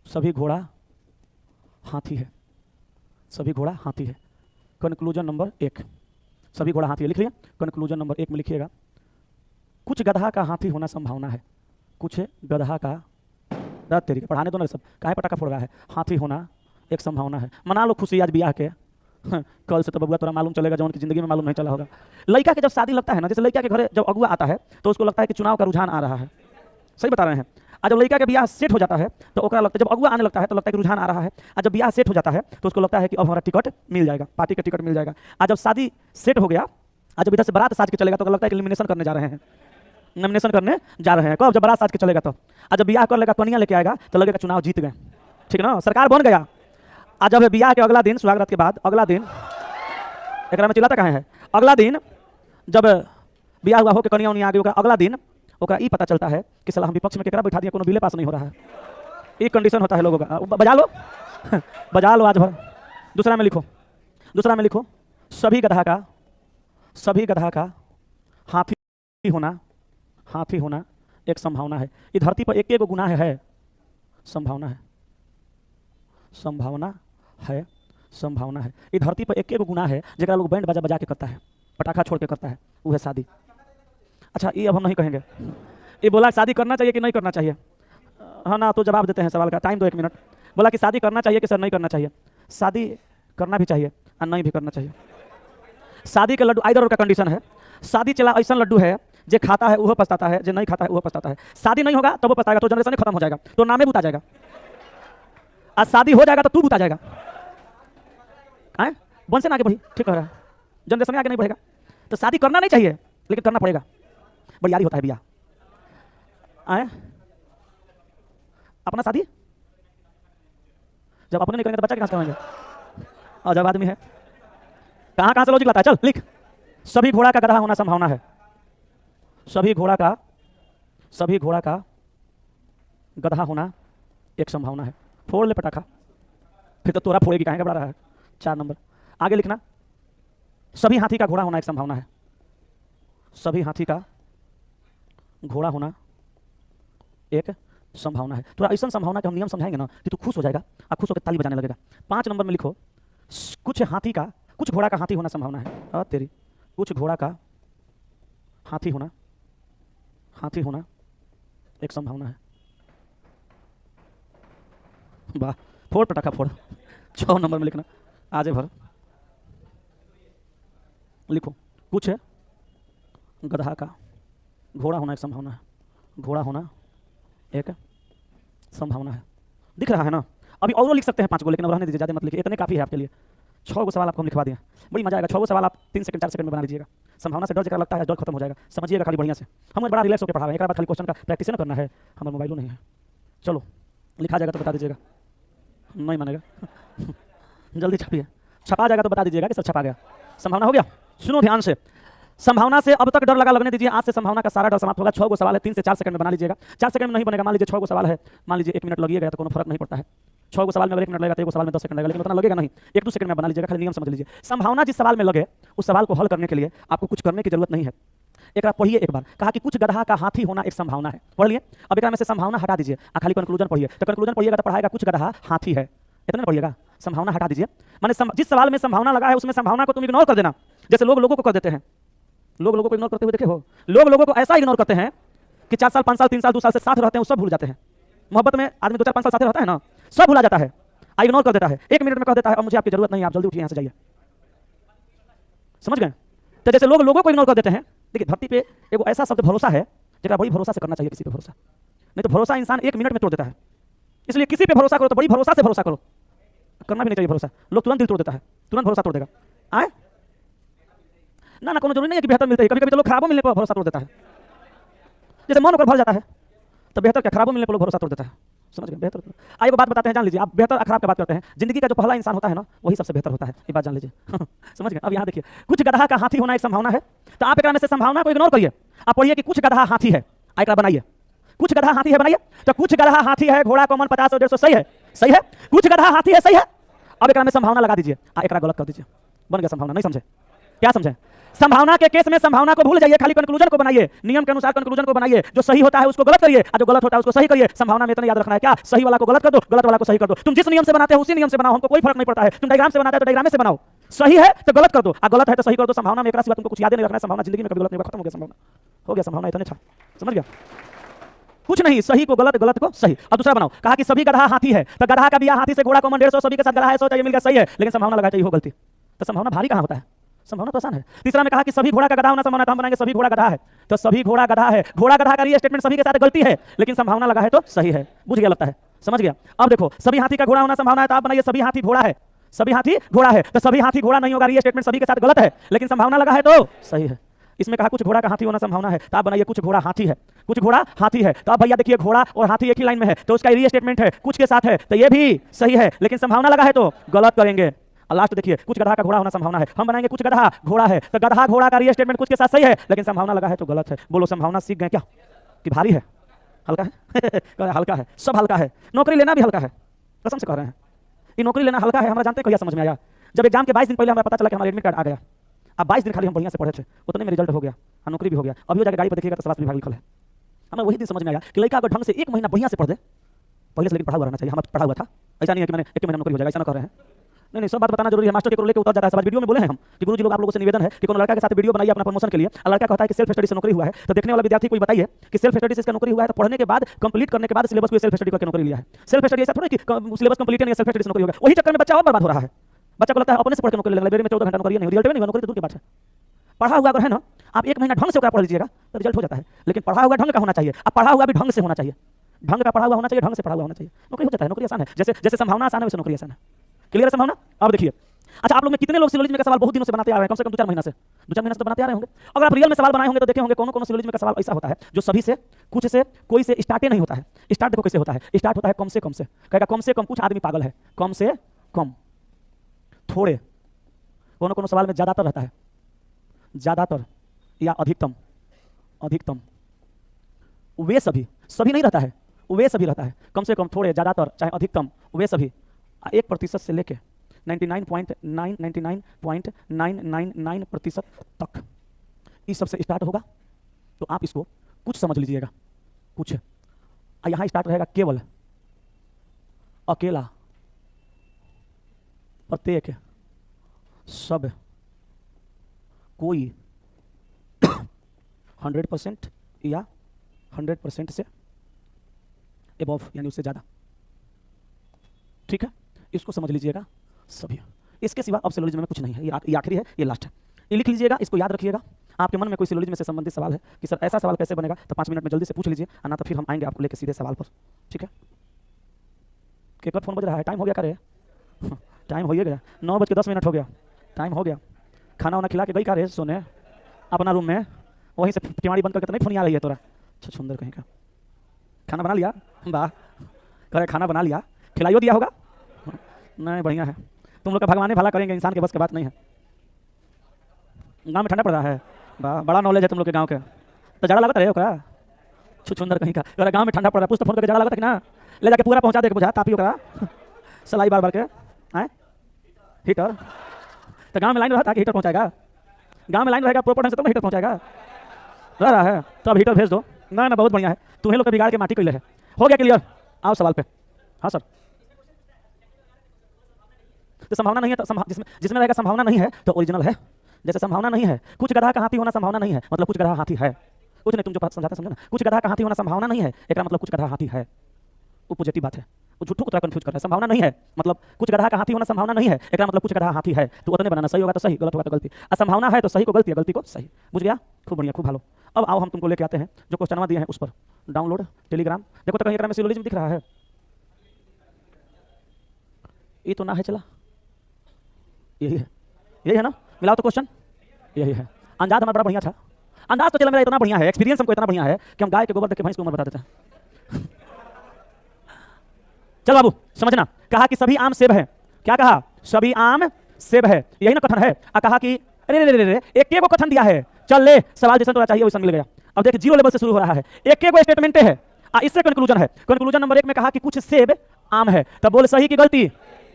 S1: सभी घोड़ा हाथी है, सभी घोड़ा हाथी है। कंक्लूजन नंबर 1, सभी घोड़ा हाथी है, लिख लिया। कंक्लूजन नंबर 1 में लिखिएगा कुछ गधा का हाथी होना संभावना है, कुछ गधा का तरीके पढ़ाने दो ना, सब काहे पटाखा फोड़ रहा है। हाथी होना एक संभावना है। मना लो खुशी आज बियाह के, कल से तो बबुआ तोरा मालूम चलेगा जो उनकी जिंदगी में मालूम नहीं चला होगा। लड़का के जब शादी लगता है ना, जैसे लड़का के घर जब अगुआ आता है तो उसको लगता है कि चुनाव का रुझान आ रहा है, सही बता रहे हैं। आज जब लड़का के ब्याह सेट हो जाता है तो ओकरा लगता है, जब अगुआ आने लगता है तो लगता है कि रुझान आ रहा है। आज जब ब्याह सेट हो जाता है तो उसको लगता है कि अब हमारा टिकट मिल जाएगा, पार्टी का टिकट मिल जाएगा। आज जब शादी सेट हो गया, आज जब इधर से बारात साज के चलेगा तो लगता है कि नॉमिनेशन करने जा रहे हैं, नॉमिनेशन करने जा रहे हैं। कब? जब बारात साज के चलेगा तो। आज जब ब्याह कर लेगा, कन्या लेके आएगा तो लगेगा चुनाव जीत गए, ठीक है ना, सरकार बन गया। आज जब ब्याह के अगला दिन, सुहागरात के बाद अगला दिन, एक में चिल्लाता कहाँ है, अगला दिन जब ब्याह हुआ हो के कन्या उन्या आ गई, अगला दिन ओकरा ई पता चलता है कि साला हम विपक्ष में केकरा बैठा दिया, कोनो बिले पास नहीं हो रहा है। एक कंडीशन होता है लोगों का। बजा लो बजा लो आज भर। दूसरा में लिखो, दूसरा में लिखो, सभी गधा का हाथी होना एक संभावना है। इस धरती पर एक एक गुनाह है, संभावना है, संभावना है, संभावना है। इस धरती पर एक एक गुनाह है जरा लोग बैंड बजा बजा के करता है, पटाखा छोड़ के करता है, वो है शादी। अच्छा ये अब हम नहीं कहेंगे, ये बोला शादी करना चाहिए कि नहीं करना चाहिए। हाँ ना, तो जवाब देते हैं सवाल का, टाइम दो 1 मिनट। बोला कि शादी करना चाहिए कि सर नहीं करना चाहिए। शादी करना भी चाहिए और नहीं भी करना चाहिए। शादी के लड्डू आइदर का कंडीशन है। शादी चला ऐसा लड्डू है, जो खाता है वो पछताता है, जो नहीं खाता है वो पछताता है। शादी नहीं होगा तो वो पछताएगा, तो जनरेशन खत्म हो जाएगा, तो नामे बुता जाएगा। आज शादी हो जाएगा तो तू बुता जाएगा। आए बन से ना आगे बढ़ी, ठीक कह रहा है, जनरेशन आगे नहीं बढ़ेगा। तो शादी करना नहीं चाहिए लेकिन करना पड़ेगा, बड़ियारी होता है भैया। आए अपना शादी जब अपने नहीं करेंगे तो बच्चा के कहां से करेंगे। और जब आदमी है कहां कहां से लॉजिक लाता है, चल लिख। सभी घोड़ा का गधा होना संभावना है। सभी घोड़ा का गधा होना एक संभावना है। फोड़ ले पटाखा, फिर तो तोरा फोड़ेगी, काहे घबरा रहा है। 4 नंबर आगे लिखना, सभी हाथी का घोड़ा होना एक संभावना है। सभी हाथी का घोड़ा होना एक संभावना है। थोड़ा ऐसा संभावना कि हम नियम समझाएंगे ना कि तू खुश हो जाएगा और खुश होकर ताली बजाने लगेगा। 5 नंबर में लिखो, कुछ घोड़ा का हाथी होना संभावना है। और तेरी कुछ घोड़ा का हाथी होना एक संभावना है। वाह, फोड़ पटाखा फोड़। 6 नंबर में लिखना, आजे भर लिखो, कुछ गधा का घोड़ा होना एक संभावना है। घोड़ा होना एक संभावना है। दिख रहा है ना। अभी और लिख सकते हैं 5 गो, लेकिन अब रहने दीजिए, ज़्यादा मत लिखिए, इतने काफ़ी है आपके लिए। 6 गो सवाल आपको हम लिखवा दिए, बड़ी मजा आएगा। 6 गो सवाल आप 3 सेकंड 4 सेकंड में बना लीजिएगा। संभावना से डर जगह लगता है, डर खत्म हो जाएगा। समझिएगा खाली बढ़िया से। हम बड़ा रिलैक्स होकर पढ़ा रहे हैं, एक बार खाली क्वेश्चन का प्रैक्टिस ना करना है। हमारा मोबाइल नहीं है। चलो लिखा जाएगा तो बता दीजिएगा, नहीं मानेगा जल्दी छपिए, छपा जाएगा तो बता दीजिएगा कि सर छपा गया। संभावना हो गया। सुनो ध्यान से, संभावना से अब तक डर लगा लगने दीजिए। आज से संभावना का सारा डर समाप्त होगा। 6 गो सवाल है, 3 से 4 सेकंड में बना लीजिएगा। 4 सेकंड में नहीं बनेगा, मान लीजिए 6 गो सवाल है, मान लीजिए 1 मिनट लगिए गया तो कोनो फर्क नहीं पड़ता है। 6 गो सवाल में अगर 1 मिनट लगेगा तो 1 गो सवाल में 10 सेकंड लगेगा, लेकिन उतना लगेगा नहीं। 1-2 सेकंड में बना लीजिएगा, खाली नियम समझ लीजिए। संभावना जिस सवाल में लगे उस सवाल को हल करने के लिए आपको कुछ करने की जरूरत नहीं है। एक पढ़िए एक बार, कहा कि कुछ गधा का हाथी होना एक संभावना है। पढ़ लिए। अब एक में से संभावना हटा दीजिए, खाली कंक्लूजन पढ़िए। तो कंक्लूजन पढ़िएगा तो पढ़ाएगा कुछ गधा हाथी है, इतना पढ़िएगा। संभावना हटा दीजिए, माने जिस सवाल में संभावना लगा है उसमें संभावना को तुम इग्नोर कर देना। जैसे लोगों को कर देते हैं, लोगों को इग्नोर करते हुए देखे हो। लोगों को ऐसा इग्नोर करते हैं कि 4 साल 5 साल 3 साल 2 साल से साथ रहते हैं, वो सब भूल जाते हैं। मोहब्बत में आदमी 2-4-5 साल साथ रहता है ना, सब भूला जाता है, इग्नोर कर देता है। 1 मिनट में कह देता है अब मुझे आपकी जरूरत नहीं है, आप जल्दी उठिए यहाँ से जाइए। समझ गए। तो जैसे लोगों को इग्नोर कर देते हैं। देखिए धरती पे एक ऐसा शब्द भरोसा है, जरा बड़ी भरोसा से करना चाहिए किसी पे भरोसा, नहीं तो भरोसा इंसान 1 मिनट में तोड़ देता है। इसलिए किसी पे भरोसा करो तो बड़ी भरोसा से भरोसा करो, करना भी नहीं चाहिए भरोसा। लोग तुरंत दिल तोड़ देता है, तुरंत भरोसा तोड़ देगा। आए ना कोनो जरूरी नहीं है कि बेहतर मिलते है, कभी कभी तो लोग खराबों मिलने पर भरोसा तोड़ देता है। जैसे मन ऊपर भर जाता है तो बेहतर क्या, खराबों मिलने पर लोग भरोसा तोड़ देता है। समझ गए। बेहतर आइए वो बात बताते हैं, जान लीजिए। आप बेहतर खराब की बात करते हैं, जिंदगी का जो पहला इंसान होता है ना वही सबसे बेहतर होता है, ये बात जान लीजिए। समझ गए। अब यहाँ देखिए, कुछ गधा का हाथी होना एक संभावना है। तो आप एक में से संभावना को इग्नोर करिए, आप पढ़िए कि कुछ गधा हाथी है, एक बनाइए। कुछ गधा हाथी है बनाइए। तो कुछ गधा हाथी है, घोड़ा कॉमन 50 और 150 सही है, सही है। कुछ गधा हाथी है, सही है। अब एक में संभावना लगा दीजिए, एक गलत कर दीजिए, बन गया संभावना। नहीं समझे, क्या समझे। संभावना के केस में संभावना को भूल जाइए, खाली कंक्लूजन को बनाइए, नियम के अनुसार कंक्लूजन को बनाइए। जो सही होता है उसको गलत करिए और जो गलत होता है उसको सही करिए। संभावना में इतना याद रखना है, क्या सही वाला को गलत कर दो, गलत वाला को सही कर दो। तुम जिस नियम से बनाते हो उसी नियम से बनाओ, हमको कोई फर्क नहीं पड़ता है। तुम डायग्राम से बनाते हो तो डायग्राम से बनाओ, सही है तो गलत कर दो और गलत है तो सही कर दो। संभावना में एक राशि बात तुमको कुछ याद नहीं रखना है। संभावना जिंदगी में कभी गलत नहीं होगा, खत्म हो गया संभावना, हो गया संभावना, इतने था। समझ गया। कुछ नहीं, सही को गलत, गलत को सही। अब दूसरा बनाओ, कहा कि सभी गधा हाथी है, तो गधा का भी हाथी से घोड़ा कॉमन 150, सभी के साथ गधा है 100, चाहिए मिल गया, सही है। लेकिन संभावना लगा चाहिए हो गलती, तो संभावना भारी कहां होता है, संभावना तो आसान है। तीसरा में कहा कि सभी घोड़ा का गधा होना संभावना, तो हम बनाएंगे सभी घोड़ा गधा है, तो सभी घोड़ा गधा है। घोड़ा गधा का ये स्टेटमेंट सभी के साथ गलती है, लेकिन संभावना लगा है तो सही है। बुझ गया लगता है, समझ गया। अब देखो, सभी हाथी का घोड़ा होना संभावना है, तो आप बनाइए सभी हाथी घोड़ा है, सभी हाथी घोड़ा है। तो सभी हाथी घोड़ा नहीं होगा, ये स्टेटमेंट सभी के साथ गलत है, लेकिन संभावना लगा है तो सही है। इसमें कहा कुछ घोड़ा का हाथी होना संभावना है, तो आप बनाइए कुछ घोड़ा हाथी है, कुछ घोड़ा हाथी है। तो आप भैया देखिए, घोड़ा और हाथी एक ही लाइन में है, तो उसका री स्टेटमेंट है कुछ के साथ है, तो ये भी सही है, लेकिन संभावना लगा है तो गलत करेंगे। और लास्ट देखिए, कुछ गधा का घोड़ा होना संभावना है, हम बनाएंगे कुछ गधा घोड़ा है, तो गधा घोड़ा का री स्टेटमेंट कुछ के साथ सही है, लेकिन संभावना लगा है तो गलत है। बोलो संभावना सीख गए क्या, कि भारी है, हल्का है? कह रहे हल्का है, सब हल्का है, नौकरी लेना भी हल्का है, कसम से कह रहे हैं। ये नौकरी लेना हल्का है, हमारा जानते हैं कहिया समझ में आया? जब एग्जाम के 22 दिन पहले हमें पता चला कि हमारा एडमिट कार्ड आ गया। अब 22 दिन खाली हम बढ़िया से पढ़े थे, उतने में रिजल्ट हो गया और नौकरी भी हो गया। अभी जाकर गाड़ी पर देखिएगा तो स्वास्थ्य विभाग लिखल है। हमें वही दिन समझ में आया कि लड़का अगर ढंग से 1 महीना बढ़िया से पढ़ दे, पहले से लेकिन पढ़ा हुआ रहना चाहिए। हम पढ़ा हुआ था, ऐसा नहीं है कि मैंने 1 महीना नौकरी हो जाएगा, ऐसा ना कर रहे हैं। नहीं, सब बात बताना जरूरी है। मास्टर के लेके उतर जाता है सब। वीडियो में बोले हैं हम कि गुरुजी लोग आप लोगों से निवेदन है कि कोनो लड़का के साथ वीडियो बनाइए अपना प्रमोशन के लिए, और लड़का कहता है कि सेल्फ स्टडी से नौकरी हुआ है, तो देखने वाला विद्यार्थी को बताइए कि सेल्फ स्टडी से इसका नौकरी हुआ है, तो पढ़ने के बाद कंप्लीट करने के बाद सिलेबस को सेल्फ स्टडी करके नौकरी लिया है। सेल्फ स्टडी ऐसा थोड़ा कि सिलेबस कंप्लीट नहीं है सेल्फ स्टडी से नौकरी होगा। वही चक्कर में बच्चा और बर्बाद हो रहा है। बच्चा को लगता है अपने से पढ़ के नौकरी लेगा, लाइब्रेरी में 14 घंटा नौकरी नहीं, रिजल्ट नहीं, नौकरी तो दूर की बात है। पढ़ा हुआ अगर है ना, आप 1 महीना ढंग से पढ़ लीजिएगा तो रिजल्ट हो जाता है। लेकिन पढ़ा हुआ ढंग का होना चाहिए, अब पढ़ा हुआ भी ढंग से होना चाहिए, ढंग का पढ़ा हुआ होना चाहिए, ढंग से पढ़ा हुआ होना चाहिए, नौकरी हो जाता है। नौकरी आसान है, जैसे जैसे संभावना आसान है वैसे नौकरी आसान है। क्लियर है संभावना? अब देखिए, अच्छा आप लोग में कितने लोग सिलोलॉजी में का सवाल बहुत दिनों से बनाते आ रहे हैं? कम से कम 2-4 महीना से, 2-4 महीने से तो बनाते आ रहे होंगे। अगर आप रियल में सवाल बनाए होंगे तो देखे होंगे कौन-कौन सिलोलॉजी में का सवाल ऐसा होता है जो सभी से, कुछ से, कोई से स्टार्ट ही नहीं होता है। स्टार्ट देखो कैसे होता है, स्टार्ट होता है कम से कम से, कहेगा कम से कम, कुछ आदमी पागल है, कम से कम, थोड़े, कोनो सवाल में ज्यादातर रहता है, ज्यादातर या अधिकतम, अधिकतम, वे सभी, सभी नहीं रहता है, वे सभी रहता है, कम से कम, थोड़े, ज्यादातर, चाहे अधिकतम, वे सभी, 1% से लेके 99.999% तक इस सबसे स्टार्ट होगा। तो आप इसको कुछ समझ लीजिएगा, कुछ। यहाँ स्टार्ट रहेगा केवल, अकेला, प्रत्येक, सब, कोई, 100% या 100% से एबव, यानी उससे ज़्यादा। ठीक है, इसको समझ लीजिएगा सभी। इसके सिवा अब सिलोलॉजी में कुछ नहीं है, ये आखिरी है, ये लास्ट है। ये लिख लीजिएगा, इसको याद रखिएगा। आपके मन में कोई सिलोलॉजी में से संबंधित सवाल है कि सर ऐसा सवाल कैसे बनेगा, तो 5 मिनट में जल्दी से पूछ लीजिए, ना तो फिर हम आएंगे आपको लेके सीधे सवाल पर। ठीक है, केकर फोन बज रहा है? टाइम हो गया करे? टाइम हो गया, 9:10 हो गया, टाइम हो गया। खाना वाना खिला के गई का रे सोने अपना रूम में, वहीं से टिमाड़ी बंद करके तो नहीं फोन आ रही है तोरा? अच्छा सुंदर कहीं का। खाना बना लिया? वाह, करे खाना बना लिया, खिलाइयो दिया होगा? नहीं, बढ़िया है। तुम लोग का भगवान भला करेंगे, इंसान के बस की बात नहीं है। गांव में ठंडा पड़ रहा है? वाह, बड़ा नॉलेज है तुम लोग के गांव के। तो जाड़ा लगता है ओकरा? छुछुंदर कहीं का। अगर गांव में ठंडा पड़ रहा है, पूछ तो फोन करके जाड़ा लगता है कि ना? ले जाके पूरा पहुंचा दे के बुझा तापी ओकरा, सलाई बार के आए हीटर। तो गांव में लाइन रहा था कि हीटर पहुंचाएगा? गांव में लाइन रहेगा प्रॉपर ढंग से तो हीटर पहुंचाएगा। रह रहा है तो अब हीटर भेज दो। ना बहुत बढ़िया है, तुम्हें लोग का बिगाड़ के माटी कैले है। हो गया क्लियर? आओ सवाल पे। हाँ सर, तो संभावना नहीं है तो जिसमें रहेगा संभावना नहीं है तो ओरिजिनल है। जैसे संभावना नहीं है, कुछ गधा का हाथी होना संभावना नहीं है, मतलब कुछ गधा हाथी है। कुछ नहीं, तुम जो समझाते समझो ना, कुछ गधा का हाथी होना संभावना नहीं है, एक मतलब कुछ गधा हाथी है। वो पॉजिटिव बात है, वो झूठों को तरह कंफ्यूज कर रहा है। संभावना नहीं है मतलब कुछ गधा का हाथी होना संभावना नहीं है, एक मतलब कुछ गधा हाथी है। तो उतने बनाना, सही होगा तो सही, गलत होगा तो गलती। संभावना है तो सही को गलती, गलती को सही। बुझ गया? खूब बढ़िया, खूब भालो। अब आओ हम तुमको लेके आते हैं जो क्वेश्चन दिए हैं उस पर। डाउनलोड टेलीग्राम, देखो तो कहीं में सिलोलॉजी में दिख रहा है? ये तो ना है, चला यही है, यही है ना? मिलाओ तो क्वेश्चन, यही है। अंदाज हमारा बड़ा बढ़िया था, अंदाज तो चला मेरा इतना बढ़िया है, एक्सपीरियंस हमको इतना बढ़िया है कि हम गाय के गोबर देख के भैंस की उम्र बता देते हैं। चल बाबू समझना, कहा कि सभी आम सेब है। क्या कहा? सभी आम सेब है, यही ना कथन है। कहा कि अरे रे रे रे, एक को कथन दिया है। चल ले, सवाल जैसा तोरा चाहिए वैसा मिल गया। अब देख, 0 लेवल से शुरू हो रहा है, एक को स्टेटमेंट है, इससे कंक्लूजन है। कंक्लूजन नंबर 1 में कहा कि कुछ सेब आम है, तब बोल सही की गलती?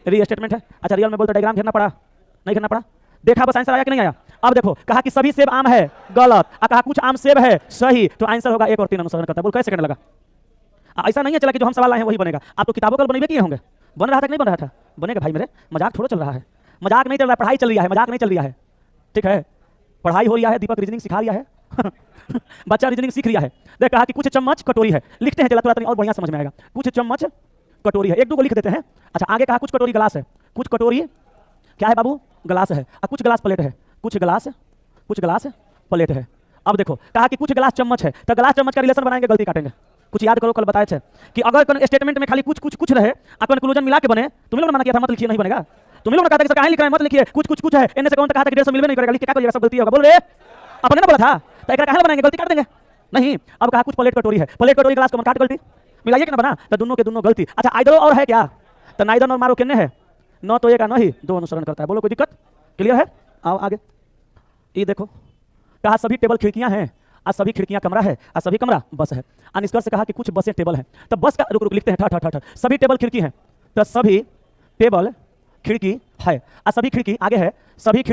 S1: री स्टेटमेंट है। अच्छा रियल में बोलते डायग्राम घेरना पड़ा? नहीं घेरना पड़ा? देखा बस आंसर आया कि नहीं आया? अब देखो, कहा कि सभी सेब आम है, गलत। कहा कुछ आम सेब है, सही। तो आंसर होगा 1 और 3 अनुसरण करता है। बोल कैसे सेकंड लगा? ऐसा नहीं है चला कि जो हम सवाल लाए हैं वही बनेगा। आप तो किताबों कल बनेबे किए होंगे, बन रहा था कि नहीं बन रहा था? बनेगा भाई मेरे, मजाक थोड़ा चल रहा है, मजाक नहीं चल रहा है, पढ़ाई चल रही है, मजाक नहीं चल रहा है। ठीक है, पढ़ाई हो रही है, दीपक रीजनिंग सिखा रहा है बच्चा रीजनिंग सीख रहा है। देख कहा कि कुछ चम्मच कटोरी है, लिखते हैं चला थोड़ा और बढ़िया समझ में आएगा। कुछ चम्मच कटोरी है, 1-2 को लिख देते हैं। अच्छा आगे कहा कुछ कटोरी गिलास है, कुछ कटोरी क्या है बाबू? गिलास है। और कुछ गिलास प्लेट है, कुछ गिलास प्लेट है। अब देखो, कहा कि कुछ गिलास चम्मच है, तो गिलास चम्मच का रिलेशन बनाएंगे, गलती काटेंगे। कुछ याद करो, कल बताए थे कि अगर स्टेटमेंट में खाली कुछ रहे और कंक्लूजन मिला के बने, तुम लोग ने मना किया था मत लिखिए, नहीं बनेगा। तुम लोग ने कहा था कि कहां लिख रहे हैं मत लिखिए, कुछ है। इनसे कौन कहा था कि 150 मिलवे नहीं करेगा, लिख के क्या करिएगा, सब गलती होगा। बोल रे, अपने ना बोला था तो एक कहां बनाएंगे, गलती काट देंगे नहीं। अब कहा कुछ प्लेट कटोरी है, प्लेट कटोरी गिलास को काट गलती मिलाइए कि ना बना, तो दोनों के दोनों गलती। अच्छा आइदर और है क्या? तो नाइदर और मारो किन्ने है, न तो एक नहीं, 2 अनुसरण करता है। बोलो कोई दिक्कत? क्लियर है? आओ आगे। ये देखो, कहा सभी टेबल खिड़कियां हैं आज सभी खिड़कियां कमरा है, आज सभी कमरा बस है। निष्कर्ष कहा कि कुछ बसें टेबल हैं। तो बस का रुक रुक लिखते हैं ठ ठ ठ, सभी टेबल खिड़की हैं। तो सभी टेबल खिड़की है। आज सभी खिड़की आगे है, सभी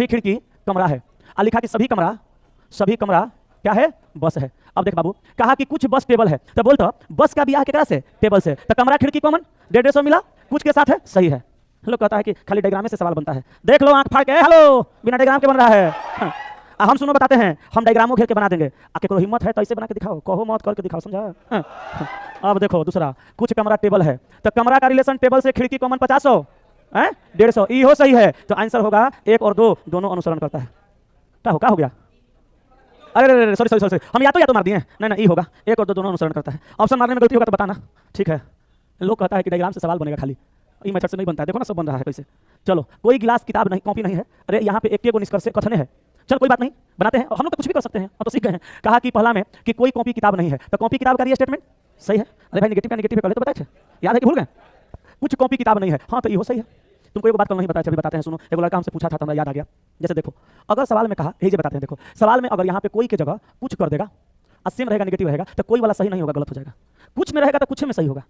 S1: खिड़की कमरा है। लिखा कि सभी कमरा क्या है? बस है। अब देख बाबू, कहा कि कुछ बस टेबल है। तो बोल तो बस का ब्याह केकरा से? टेबल से। तो कमरा खिड़की कॉमन, 150 मिला, कुछ के साथ है, सही है। लोग कहता है कि खाली डायग्राम से सवाल बनता है। देख लो आंख फाड़ के, हेलो, बिना डायग्राम के बन रहा है। हम सुनो बताते हैं, हम डायग्रामों घेर के बना देंगे। आके कोई हिम्मत है तो ऐसे बना के दिखाओ, कहो मत करके दिखाओ, समझा? अब देखो दूसरा, कुछ कमरा टेबल है। तो कमरा का रिलेशन टेबल से खिड़की कॉमन 50 है, 150, ई हो सही है। तो आंसर होगा 1 और 2 दोनों अनुसरण करता है। क्या हो गया? अरे सॉरी, हम या तो मार दिए। नहीं, ई होगा, 1 और 2 दोनों अनुसरण करता है। ऑप्शन मारने में गलती होगा तो बताना, ठीक है? लोग कहता है कि डायग्राम से सवाल बनेगा, खाली ई मेथड से नहीं बनता है। देखो ना सब बन रहा है कैसे। चलो, कोई गिलास किताब नहीं, कॉपी नहीं है। अरे यहाँ पे एक निष्कर्ष कथन है। चल कोई बात नहीं, बनाते हैं। हम लोग तो कुछ भी कर सकते हैं, अब तो सीख गए हैं। कहा कि पहला में कि कोई कॉपी किताब नहीं है। तो कॉपी किताब का स्टेटमेंट सही है। अरे भाई नेगेटिव का नेगेटिव पहले तो बताए थे, याद है कि भूल गए? कुछ कॉपी किताब नहीं है, हाँ तो ये हो सही है। तुमको एक बात कल नहीं बताया, अभी बताते हैं, सुनो। एक लड़का हमसे पूछा था तो हमें याद आ गया। जैसे देखो, अगर सवाल में कहा, यही बताते हैं, देखो सवाल में अगर यहाँ पे कोई की जगह कुछ कर देगा, सेम रहेगा, नेगेटिव रहेगा, तो कोई वाला सही नहीं होगा, गलत हो जाएगा। कुछ में रहेगा तो कुछ में सही होगा,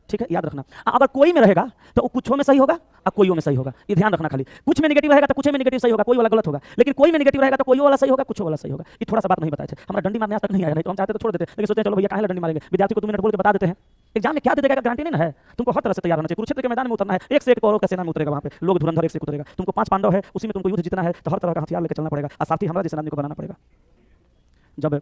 S1: ठीक है, याद रखना। अगर कोई में रहेगा तो कुछ में सही होगा और कोई में सही होगा, ये ध्यान रखना। खाली कुछ में नेगेटिव रहेगा तो कुछ में नेगेटिव सही होगा, कोई वाला गलत होगा। लेकिन कोई में नेगेटिव रहेगा तो कोई वाला सही होगा, कुछ वाला सही होगा। ये थोड़ा सा बात नहीं बताए थे, हमारा डंडी मारने आज तक नहीं आया, नहीं तो हम चाहते तो छोड़ देते, लेकिन सोचते चलो भैया कहाँ डंडी मारेंगे, विद्यार्थी को 2 मिनट बोल के बता देते हैं। एग्जाम में क्या दे देगा गारंटी नहीं है, तुमको हर तरह से तैयार होना चाहिए। कुरुक्षेत्र के मैदान में उतरना है, एक से एक कौरव का सेना में उतरेगा, वहाँ पे लोग धुरंधर एक से उतरेगा। तुमको 5 पांडव है, उसी में तुमको युद्ध जीतना है, तो हर तरह का हथियार लेकर चलना पड़ेगा। और साथ ही हमारा जैसे आदमी को बनाना पड़ेगा। जब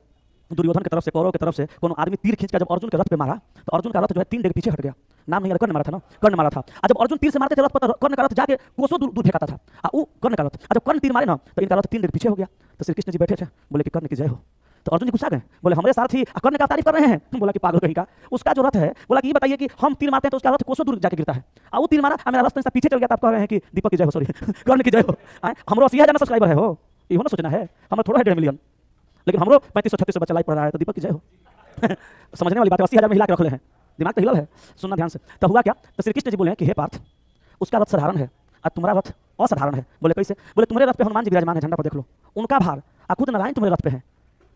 S1: दुर्योधन की तरफ से, कौरव की तरफ से कोनो आदमी तीर खींच कर जब अर्जुन के रथ पे मारा, तो अर्जुन का रथ जो है 3 डेग पीछे हट गया। नाम नहीं, कर्ण मारा था ना, कर्ण मारा था। और जब अर्जुन तीर से मारते थे रथ पर, कर्ण का रथ जाके कोसों दूर फेंकाता था। वो कर्ण का रथ, जब कर्ण तीर मारे ना तो इनका रथ 3 डेग पीछे हो गया। तो श्री कृष्ण जी बैठे थे, बोले कि कर्ण की जय हो। तो अर्जुन जी गुस्सा गए, बोले हमारे सारथी कर्ण का तारीफ कर रहे हैं। बोला कि पागल कहीं का, उसका जो रथ है, बोला कि ये बताइए कि हम तीर मारते हैं तो उसका रथ कोसों दूर जाके गिरता है, और वो तीर मारा मेरा रथ से पीछे चल गया। तो आप कह रहे हैं कि दीपक की जय हो, सॉरी कर्ण की जय हो। हमरो 80,000 सब्सक्राइबर है हो, ये होना सोचना है, हमारा थोड़ा है 1.5 मिलियन, लेकिन हमरो 3536 बच्चा लाइक पढ़ रहा है, तो दीपक की जय हो। समझने वाली बात है, 80,000 में हिला के रख ले हैं, दिमाग तो हिलल है, सुनना ध्यान से। तो हुआ क्या? तो श्री कृष्ण जी बोले कि हे पार्थ, उसका रथ साधारण है और तुम्हारा रथ असाधारण है। बोले कैसे? बोले तुम्हारे रथ पे हनुमान जी विराजमान है, झंडा पर देख लो, उनका भार खुद नारायण तुम्हारे रथ पे है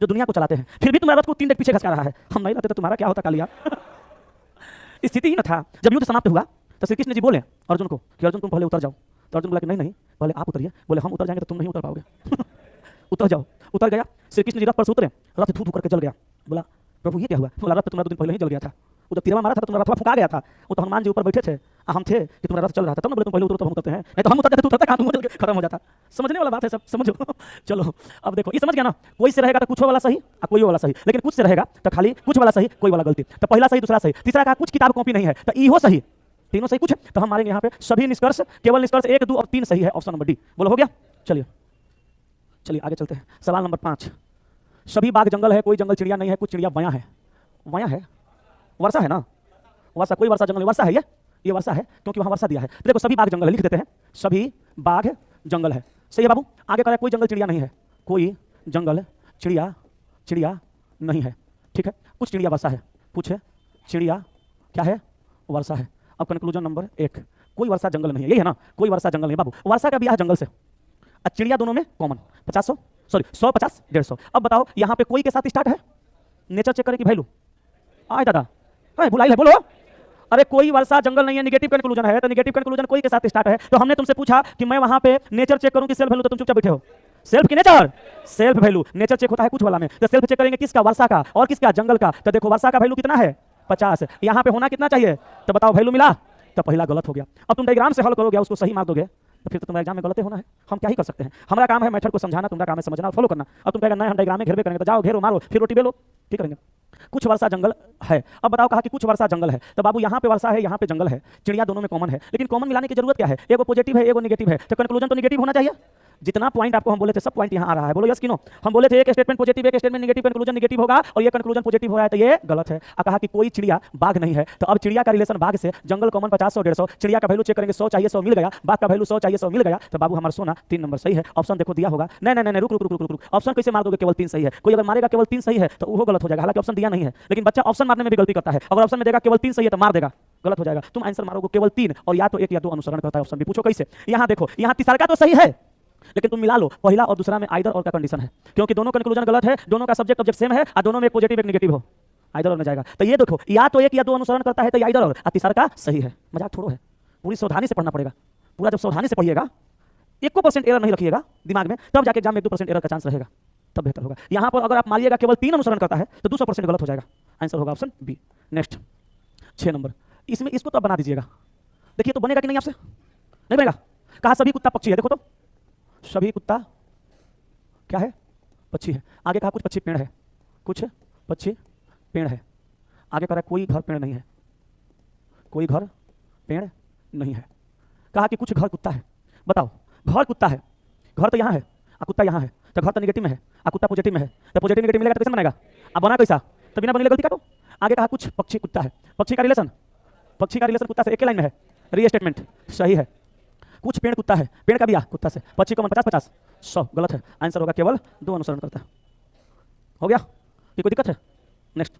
S1: जो दुनिया को चलाते हैं, फिर भी तुम्हारे रथ को 3 डेग पीछे खसका रहा है। हम नहीं रहते तो तुम्हारा क्या होता कालिया। स्थिति ही न था। जब युद्ध समाप्त हुआ तो श्री कृष्ण जी बोले अर्जुन को कि अर्जुन तुम पहले उतर जाओ। तो अर्जुन बोला कि नहीं पहले आप उतरिए। बोले हम उतर जाएंगे तो तुम नहीं उतर पाओगे। उतर जाओ। उतर गया। श्री कृष्ण जी रथ पर से उतरे, रथ थू थू करके जल गया। बोला प्रभु ये क्या हुआ? बोला रथ तुम्हारा 2 दिन पहले ही जल गया था, वो जब तीरवा मारा था तो तुम्हारा रथ फुका गया था। वो तो हनुमान जी ऊपर बैठे थे, हम थे कि तुम्हारा रथ चल रहा था, तब ना बोले तुम पहले उतरो तो हम उतरते हैं, नहीं तो हम उतरते, तू उतरता कहाँ, तुम उतर के खत्म हो जाता। समझने वाला बात है, सब समझो। चलो अब देखो, ये समझ गया ना, कोई से रहेगा तो कुछ वाला सही और कोई वाला सही, लेकिन कुछ से रहेगा तो खाली कुछ वाला सही कोई वाला गलती। तो पहला सही दूसरा सही, तीसरा का कुछ किताब कॉपी नहीं है तो ई हो सही, तीनों सही कुछ। तो हम मारेंगे यहाँ पे सभी निष्कर्ष, केवल निष्कर्ष 1, 2 और 3 सही है, ऑप्शन नंबर डी। बोलो हो गया? चलिए आगे चलते हैं। सवाल नंबर 5, सभी बाग जंगल है, कोई जंगल चिड़िया नहीं है, कुछ चिड़िया बया है। वया है, वर्षा है ना, वर्षा, कोई वर्षा जंगल नहीं, वर्षा है ये वर्षा है क्योंकि वहां वर्षा दिया है। तो देखो सभी बाग जंगल है, लिख देते हैं सभी बाग जंगल है, सही है बाबू। आगे कह रहा है कोई जंगल चिड़िया नहीं है, कोई जंगल चिड़िया नहीं है, ठीक है। कुछ चिड़िया वर्षा है, कुछ चिड़िया क्या है? वर्षा है। अब कंक्लूजन नंबर 1, कोई वर्षा जंगल नहीं है, यही है ना, कोई वर्षा जंगल नहीं बाबू। वर्षा का ब्याह जंगल से, चिड़िया दोनों में कॉमन, 100, 50, 150। अब बताओ यहाँ पे कोई के साथ स्टार्ट है, नेचर चेक करें कि वैल्यू आए दादा, बुलाई है, बोलो। अरे कोई वर्षा जंगल नहीं है, नेगेटिव कंक्लूजन है, तो नेगेटिव कंक्लूजन कोई के साथ स्टार्ट है। तो हमने तुमसे पूछा कि मैं वहां पे नेचर चेक करूं कि सेल्फ वैल्यू, तो तुम चुपचाप बैठे हो। सेल्फ की nature, self value, nature check होता है कुछ वाला में, तो सेल्फ चेक करेंगे किसका? वर्षा का। और किसका? जंगल का। तो देखो वर्षा का वैल्यू कितना है? 50। यहाँ पे होना कितना चाहिए? तो बताओ वैल्यू मिला, तो पहला गलत हो गया। अब तुम डायग्राम से हल करोगे, उसको सही मार दोगे, तो फिर तो तुम्हारे एग्जाम में गलत होना है। हम क्या ही कर सकते हैं, हमारा काम है मेथड को समझाना, तुम्हारा काम है समझना और फॉलो करना। अब तुम कहेगा नहीं हम डायग्राम में घेरबे करेंगे, तो जाओ घेरो मारो, फिर रोटी बेलो, ठीक करेंगे। कुछ वर्षा जंगल है। अब बताओ कहा कि कुछ वर्षा जंगल है, तो बाबू यहाँ पे वर्षा है, यहाँ पे जंगल है, चिड़िया दोनों में कॉमन है, लेकिन कॉमन मिलाने की जरूरत क्या है? एगो पॉजिटिव है, एगो नेगेटिव है, तो कंक्लूजन तो नेगेटिव होना चाहिए। जितना पॉइंट आपको हम बोले थे सब पॉइंट यहाँ आ रहा है, बोलो यस कि नो। हम बोले थे एक स्टेटमेंट पॉजिटिव, एक स्टेटमेंट नेगेटिव, कंक्लूजन नेगेटिव होगा, और ये कंक्लूजन पॉजिटिव हो रहा है तो ये गलत है। कहा कि कोई चिड़िया बाघ नहीं है, तो अब चिड़िया का रिलेशन बाघ से, जंगल कॉमन 50, 100, 150, चिड़िया का वैल्यू चेक करेंगे 100 चाहिए 100 मिल गया, बाघ का वैल्यू 100 चाहिए 100 मिल गया, तो बाबू हमारा सोना 3 नंबर सही है। ऑप्शन देखो दिया होगा, नहीं रुक, ऑप्शन कैसे मार दोगे? केवल 3 सही है। कोई अगर मारेगा केवल 3 सही है तो वो गलत हो जाएगा, हालांकि ऑप्शन दिया नहीं है, लेकिन बच्चा ऑप्शन मारने में भी गलती करता है। अगर ऑप्शन में देगा केवल 3 सही है तो मार देगा, गलत हो जाएगा। तुम आंसर मारोगे केवल 3 और या तो 1 या 2 अनुसरण करता है। ऑप्शन भी पूछो कैसे? यहाँ देखो, यहाँ तीसरा का तो सही है, लेकिन तुम मिला लो, पहला और दूसरा में आइदर और का कंडीशन है, क्योंकि दोनों कंक्लूजन गलत है, दोनों का सब्जेक्ट ऑब्जेक्ट सेम है और दोनों में एक पॉजिटिव एक नेगेटिव हो, आइदर और में जाएगा। तो ये देखो, या तो एक या दो अनुसरण करता है तो आइदर और तीसरा का सही है। मजाक थोड़ो है, पूरी सावधानी से पढ़ना पड़ेगा। पूरा जब सावधानी से पढ़िएगा, 1% एरर नहीं रखिएगा दिमाग में, तब जाके एग्जाम में 1-2% एरर का चांस रहेगा, तब बेहतर होगा। यहाँ पर अगर आप मानिएगा केवल 3 अनुसरण करता है तो 200% गलत हो जाएगा। आंसर होगा ऑप्शन बी। नेक्स्ट 6 नंबर, इसमें इसको तो आप बना दीजिएगा। देखिए तो बनेगा कि नहीं आपसे, नहीं बनेगा। कहा सभी कुत्ता पक्षी है, देखो तो सभी कुत्ता क्या है, पक्षी है। आगे कहा कुछ पक्षी पेड़ है, कुछ पक्षी पेड़ है। आगे कह रहा है कोई घर पेड़ नहीं है, कोई घर पेड़ नहीं है। कहा कि कुछ घर कुत्ता है। बताओ, घर कुत्ता है, घर तो यहाँ है और कुत्ता यहाँ है, तो घर तो नेगेटिव में है और कुत्ता पॉजिटिव में है, तो पॉजिटिव नेगेटिव मिलेगा तो कैसे बनेगा? अब बना कैसा? तो बिना बने गलती काटो। आगे कहा कुछ पक्षी कुत्ता है, पक्षी का रिलेशन कुत्ता से एक ही लाइन में है, रीस्टेटमेंट सही है। कुछ पेड़ कुत्ता है, पेड़ का भी कुत्ता से, पक्षी को 50-50 100 गलत है। आंसर होगा केवल 2 अनुसरण करता है। हो गया? ये कोई दिक्कत है? नेक्स्ट,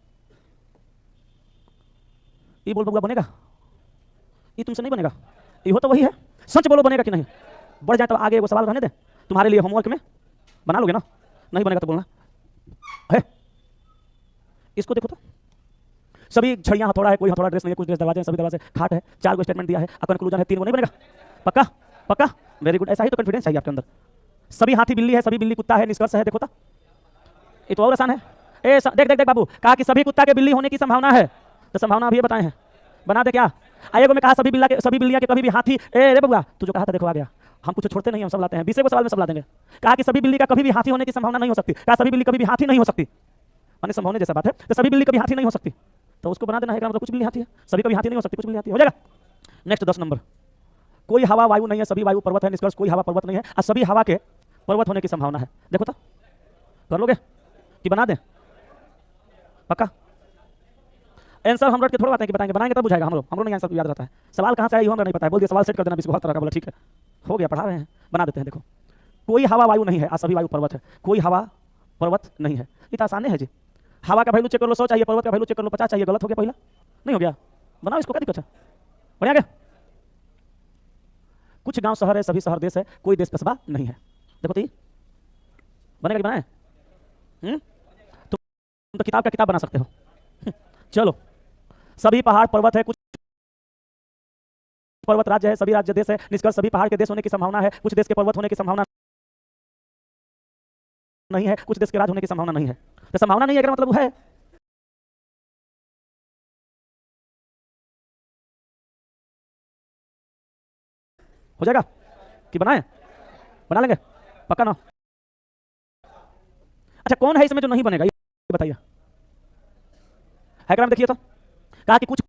S1: ये बोल बउआ बनेगा? ये तुमसे नहीं बनेगा, ये हो तो वही है। सच बोलो बनेगा कि नहीं? बढ़ जाए तो आगे वो सवाल रहने दे, तुम्हारे लिए होमवर्क में बना लोगे ना। नहीं बनेगा तो बोलना है। इसको देखो तो, सभी छड़ियां हथौड़ा है, कोई हथौड़ा ड्रेस नहीं है, कुछ ड्रेस दरवाजे हैं, सभी दरवाजे खाट है, 4 को स्टेटमेंट दिया है, कंक्लूजन है 3 को नहीं बनेगा। पक्का पक्का, वेरी गुड। ऐसा ही तो कॉन्फिडेंस चाहिए आपके अंदर। सभी हाथी बिल्ली है, सभी बिल्ली कुत्ता है, निष्कर्ष है। देखो तो ये तो और आसान है। देख देख देख बाबू, कहा कि सभी कुत्ता के बिल्ली होने की संभावना है, तो संभावना अभी बताए हैं, बना दे क्या? आयोग में कहा सभी बिल्लियां के कभी भी हाथी, रे बबुआ तू जो कहा था देखो आ गया। हम कुछ छोड़ते नहीं, हम सब लाते हैं, 20 सवाल में सब ला देंगे। कहा कि सभी बिल्ली का कभी भी हाथी होने की संभावना नहीं हो सकती। कहा सभी बिल्ली कभी भी हाथी नहीं हो सकती, माने संभावना जैसा बात है, तो सभी बिल्ली कभी हाथी नहीं हो सकती, तो उसको बना देना है, मतलब कुछ बिल्ली हाथी है, सभी कभी हाथी नहीं हो सकती, कुछ बिल्ली हाथी हो जाएगा। नेक्स्ट 10 नंबर, कोई हवा वायु नहीं है, सभी वायु पर्वत है। निष्कर्ष कोई हवा पर्वत नहीं है और सभी हवा के पर्वत होने की संभावना है। देखो तो कर लोगे कि बना दें? पक्का आंसर हम रट के थोड़ा बातें कि बताएंगे, बनाएंगे तब बुझाएगा। हम लोग नहीं आंसर याद रहता है। सवाल कहाँ से आई हमें नहीं पता है, बोल दिया सवाल सेट कर देना 20 को हर तरह का। बोला ठीक है, हो गया, पढ़ा रहे हैं, बना देते हैं। देखो, कोई हवा वायु नहीं है और सभी वायु पर्वत है। कोई हवा पर्वत नहीं है, इतना आसान है जी। हवा का वैल्यू चेक कर लो 100 चाहिए, पर्वत का वैल्यू चेक कर लो 50 चाहिए। गलत हो गया, पहला नहीं हो गया, बनाओ इसको, क्या दिक्कत है? बढ़िया गया। कुछ गांव शहर है, सभी शहर देश है, कोई देश कस्बा नहीं है। देखो तो बनेगा कि बनाए? तुम तो किताब का किताब बना सकते हो। चलो, सभी पहाड़ पर्वत है, कुछ पर्वत राज्य है, सभी राज्य देश है। निष्कर्ष सभी पहाड़ के देश होने की संभावना है, कुछ देश के पर्वत होने की संभावना नहीं है, कुछ देश के राज्य होने की संभावना नहीं है। तो संभावना नहीं है अगर मतलब है, हो जाएगा कि बनाए? बना लेंगे पक्का ना? अच्छा, कौन है इसमें जो नहीं बनेगा, ये बताइए। है देखिए तो, कहा कि कुछ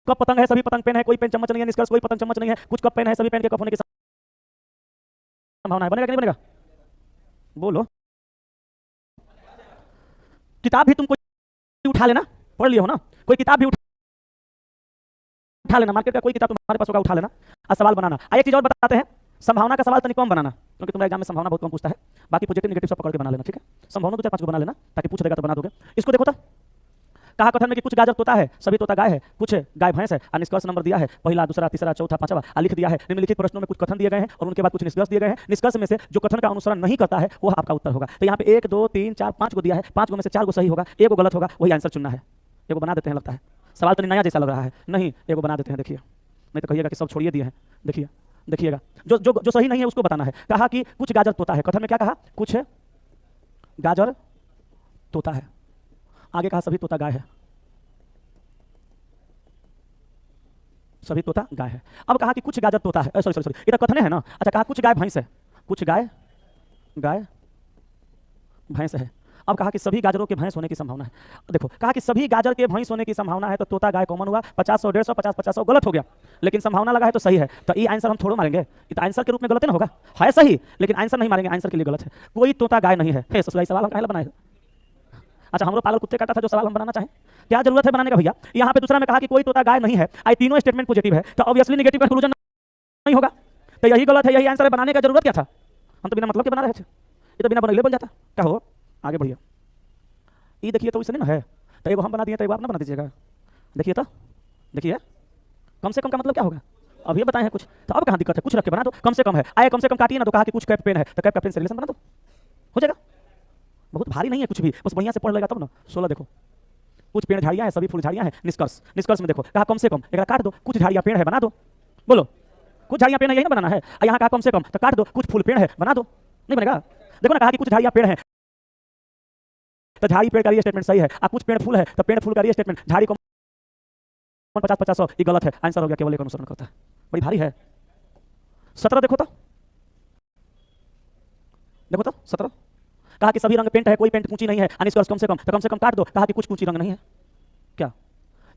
S1: कप पतंग है, सभी पतंग पेन है, कोई पेन चम्मच नहीं है। निष्कर्ष कोई पतंग चम्मच नहीं है, कुछ कप पेन है, सभी पेन के कप होने की संभावना है। बनेगा कि नहीं बनेगा? बोलो। किताब भी तुम कोई उठा लेना, पढ़ लिया हो ना, कोई किताब भी उठा लेना, मार्केट का कोई किताब तुम्हारे पास होगा, उठा लेना और सवाल बनाना। एक चीज और बताते हैं, संभावना का सवाल तनिक कम बनाना, क्योंकि तुम्हारे एग्जाम में संभावना बहुत कम पूछता है। बाकी पॉजिटिव नेगेटिव सब पकड़ के बना लेना, ठीक है? संभावना 2-4-5 को बना लेना, ताकि पूछ देगा तो बना दोगे। इसको देखो तो, कहा कथन में कि कुछ गाजर तोता है, सभी तोता गाय है, कुछ गाय भैंस है। और निष्कर्ष नंबर दिया है, पहला, दूसरा, तीसरा, चौथा, पांचवा, लिख दिया है। निम्नलिखित प्रश्नों में कुछ कथन दिए गए हैं और उनके बाद कुछ निष्कर्ष दिए गए हैं। निष्कर्ष में से जो कथन का अनुसरण नहीं करता है वो आपका उत्तर होगा। तो यहाँ पे 1, 2, 3, 4, 5 को दिया है, 5 में से 4 को सही होगा, 1 को गलत होगा, वही आंसर चुनना है। 1 को बना देते हैं, लगता है सवाल तो नया जैसा लग रहा है, नहीं 1 को बना देते हैं। देखिए, नहीं तो कहिएगा कि सब छोड़िए दिए हैं। देखिए, देखिएगा, जो जो जो सही नहीं है उसको बताना है। कहा कि कुछ गाजर तोता है, कथन में क्या कहा? कुछ गाजर तोता है। आगे कहा सभी तोता गाय है, सभी तोता गाय है। अब कहा कि कुछ गाजर तोता है, सॉरी ये तो कथन है ना। अच्छा, कहा कुछ गाय भैंस है, कुछ गाय भैंस है। अब कहा कि सभी गाजरों के भैंस होने की संभावना है। देखो, कहा कि सभी गाजर के भैंस होने की संभावना है, तो तोता गाय कॉमन हुआ, 50 100 150 50 50 गलत हो गया, लेकिन संभावना लगा है तो सही है। तो ये आंसर हम थोड़ा मारेंगे, ये तो आंसर के रूप में गलत ना होगा, है सही लेकिन आंसर नहीं मारेंगे, आंसर के लिए गलत है। कोई तोता गाय नहीं है, सवाल हम काहे बनाए? अच्छा, हम लोग पागल कुत्ते काटा था जो सवाल हम बनाना चाहें, क्या जरूरत है बनाने का भैया? यहाँ पे दूसरा में कहा कि कोई तोता गाय नहीं है, आई तीनों स्टेटमेंट पॉजिटिव है, तो ऑब्वियसली नेगेटिव कंक्लूजन नहीं होगा, तो यही गलत है, यही आंसर है। बनाने का जरूरत क्या था? हम तो बिना मतलब के बना रहे थे, ये तो बिना बनैले बन जाता। क्या हो, आगे बढ़िए। ये देखिए तो इसलिए ना है, तो एगो हम बना दिए, तो एगो आप ना बना दीजिएगा। देखिए तो, देखिए कम से कम का मतलब क्या होगा? अभी बताए हैं कुछ, तो अब कहाँ दिक्कत है? कुछ रख के बना दो, कम से कम है। आए कम से कम काटिए ना, तो कहा कि कुछ कैप पेन है, तो कैप का पेन से रिलेशन बना दो, हो जाएगा। बहुत भारी नहीं है कुछ भी, बस बढ़िया से पढ़ लेगा तब ना। 16 देखो, कुछ पेड़ झाड़ियाँ हैं, सभी फूल झाड़ियाँ हैं। निष्कर्ष, निष्कर्ष में देखो, कहा कम से कम, एक काट दो, कुछ झाड़ियाँ पेड़ है बना दो। बोलो, कुछ झाड़ियाँ पेड़ है, यही ना बनाना है। यहाँ कहा कम से कम, तो काट दो, कुछ फूल पेड़ है बना दो, नहीं बनेगा? देखो ना, कहा कि कुछ झाड़ियाँ पेड़ है, तो झाड़ी पेड़ का ये स्टेटमेंट सही है। अब कुछ पेड़ फूल है, तो पेड़ फूल का ये स्टेटमेंट, झाड़ी को 50-50-100, ये गलत है। आंसर हो गया, केवल एक अनुसरण करता है। बड़ी भारी है। 17 देखो तो, देखो तो 17, कहा कि सभी रंग पेंट है, कोई पेंट कूंची नहीं है। निष्कर्ष कम से कम, तो कम से कम काट दो, कहा कि कुछ कूंची रंग नहीं है। क्या?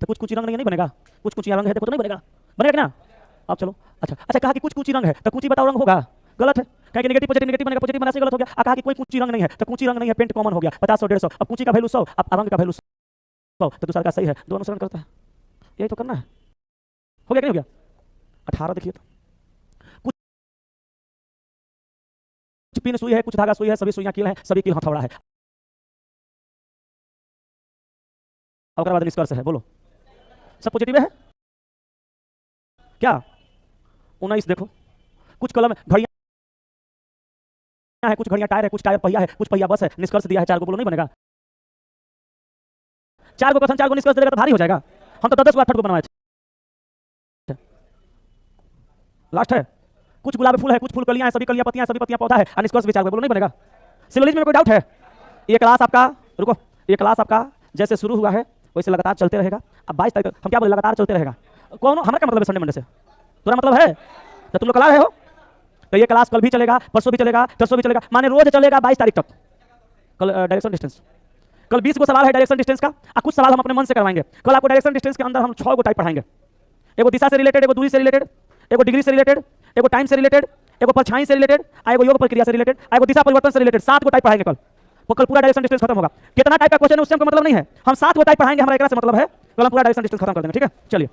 S1: तो कुछ कूंची रंग नहीं बनेगा? कुछ कूंची रंग है, देखो तो नहीं बनेगा, बनेगा कि ना? अब चलो, अच्छा अच्छा, कहा कि कुछ कूंची रंग है, तो कूंची बताओ रंग होगा, गलत है। कहा कि नेगेटिव पॉजिटिव, नेगेटिव बनेगा, पॉजिटिव बना से गलत हो गया। कहा कि कोई कूंची रंग नहीं है, तो कूंची रंग नहीं है, पेंट कॉमन हो गया, 50 और 150। अब कूंची का वैल्यू 100, अब रंग का वैल्यू 100, तो दूसरा का सही है, दो अनुसरण करता है। यही तो करना है। हो गया कि नहीं हो गया? 18 देखिए तो, कुछ पिन सुई है, कुछ धागा सुई है, सभी सुइयां कील है, सभी कील हथौड़ा है। अब बाद निष्कर्ष है, बोलो, सब पॉजिटिव है क्या? 19 देखो, कुछ कलम घड़ियां है, कुछ घड़ियां टायर है, कुछ टायर पहिया है, कुछ पहिया बस है। निष्कर्ष दिया है 4 को, बोलो नहीं बनेगा? 4 को कथन, 4 को निष्कर्ष देगा तो भारी हो जाएगा। हम तो 10 को 8 को बनवाए थे। लास्ट है, कुछ गुलाबी फूल है, कुछ फूल कलियां हैं, सभी कलियां पत्तियां हैं, सभी पत्तियां पौधा है। निष्कर्ष भी 4 को, बोलो नहीं बनेगा? सिलोजिज्म में कोई डाउट है? ये क्लास आपका, रुको, ये क्लास आपका जैसे शुरू हुआ है वैसे लगातार चलते रहेगा। अब 22 तारीख हम क्या बोले, लगातार चलते रहेगा। कौन, हमारा क्या मतलब है संडे मंडे से? तुम्हारा मतलब है तो तुम लोग कला रहे हो, तो ये क्लास कल भी चलेगा, परसों भी चलेगा, तरसों भी चलेगा, माने रोज चलेगा 22 तारीख तक। कल डायरेक्शन डिस्टेंस, कल 20 को सवाल है डायरेक्शन डिस्टेंस का। कुछ सवाल हम अपने मन से करवाएंगे। कल आपको डायरेक्शन डिस्टेंस के अंदर हम 6 को टाइप पढ़ाएंगे। एगो दिशा से रिलेटेड, एगो दूरी से रिलेटेड, एगो डिग्री से रिलेटेड, एगो टाइम से रिलेटेड, एगो परछाई से रिलेटेड, एगो योग प्रक्रिया से रिलेटेड, एगो दिशा परिवर्तन से रिलेटेड। 7 को टाइप पढ़ाएंगे कल। वो कल पूरा डायरेक्शन डिस्टेंस खत्म होगा। कितना टाइप का क्वेश्चन है उससे हमको मतलब नहीं है, हम 7 को टाइप पढ़ाएंगे, हमारा एक से मतलब है। कल हम पूरा डायरेक्शन डिस्टेंस खत्म कर देंगे, ठीक है? चलिए।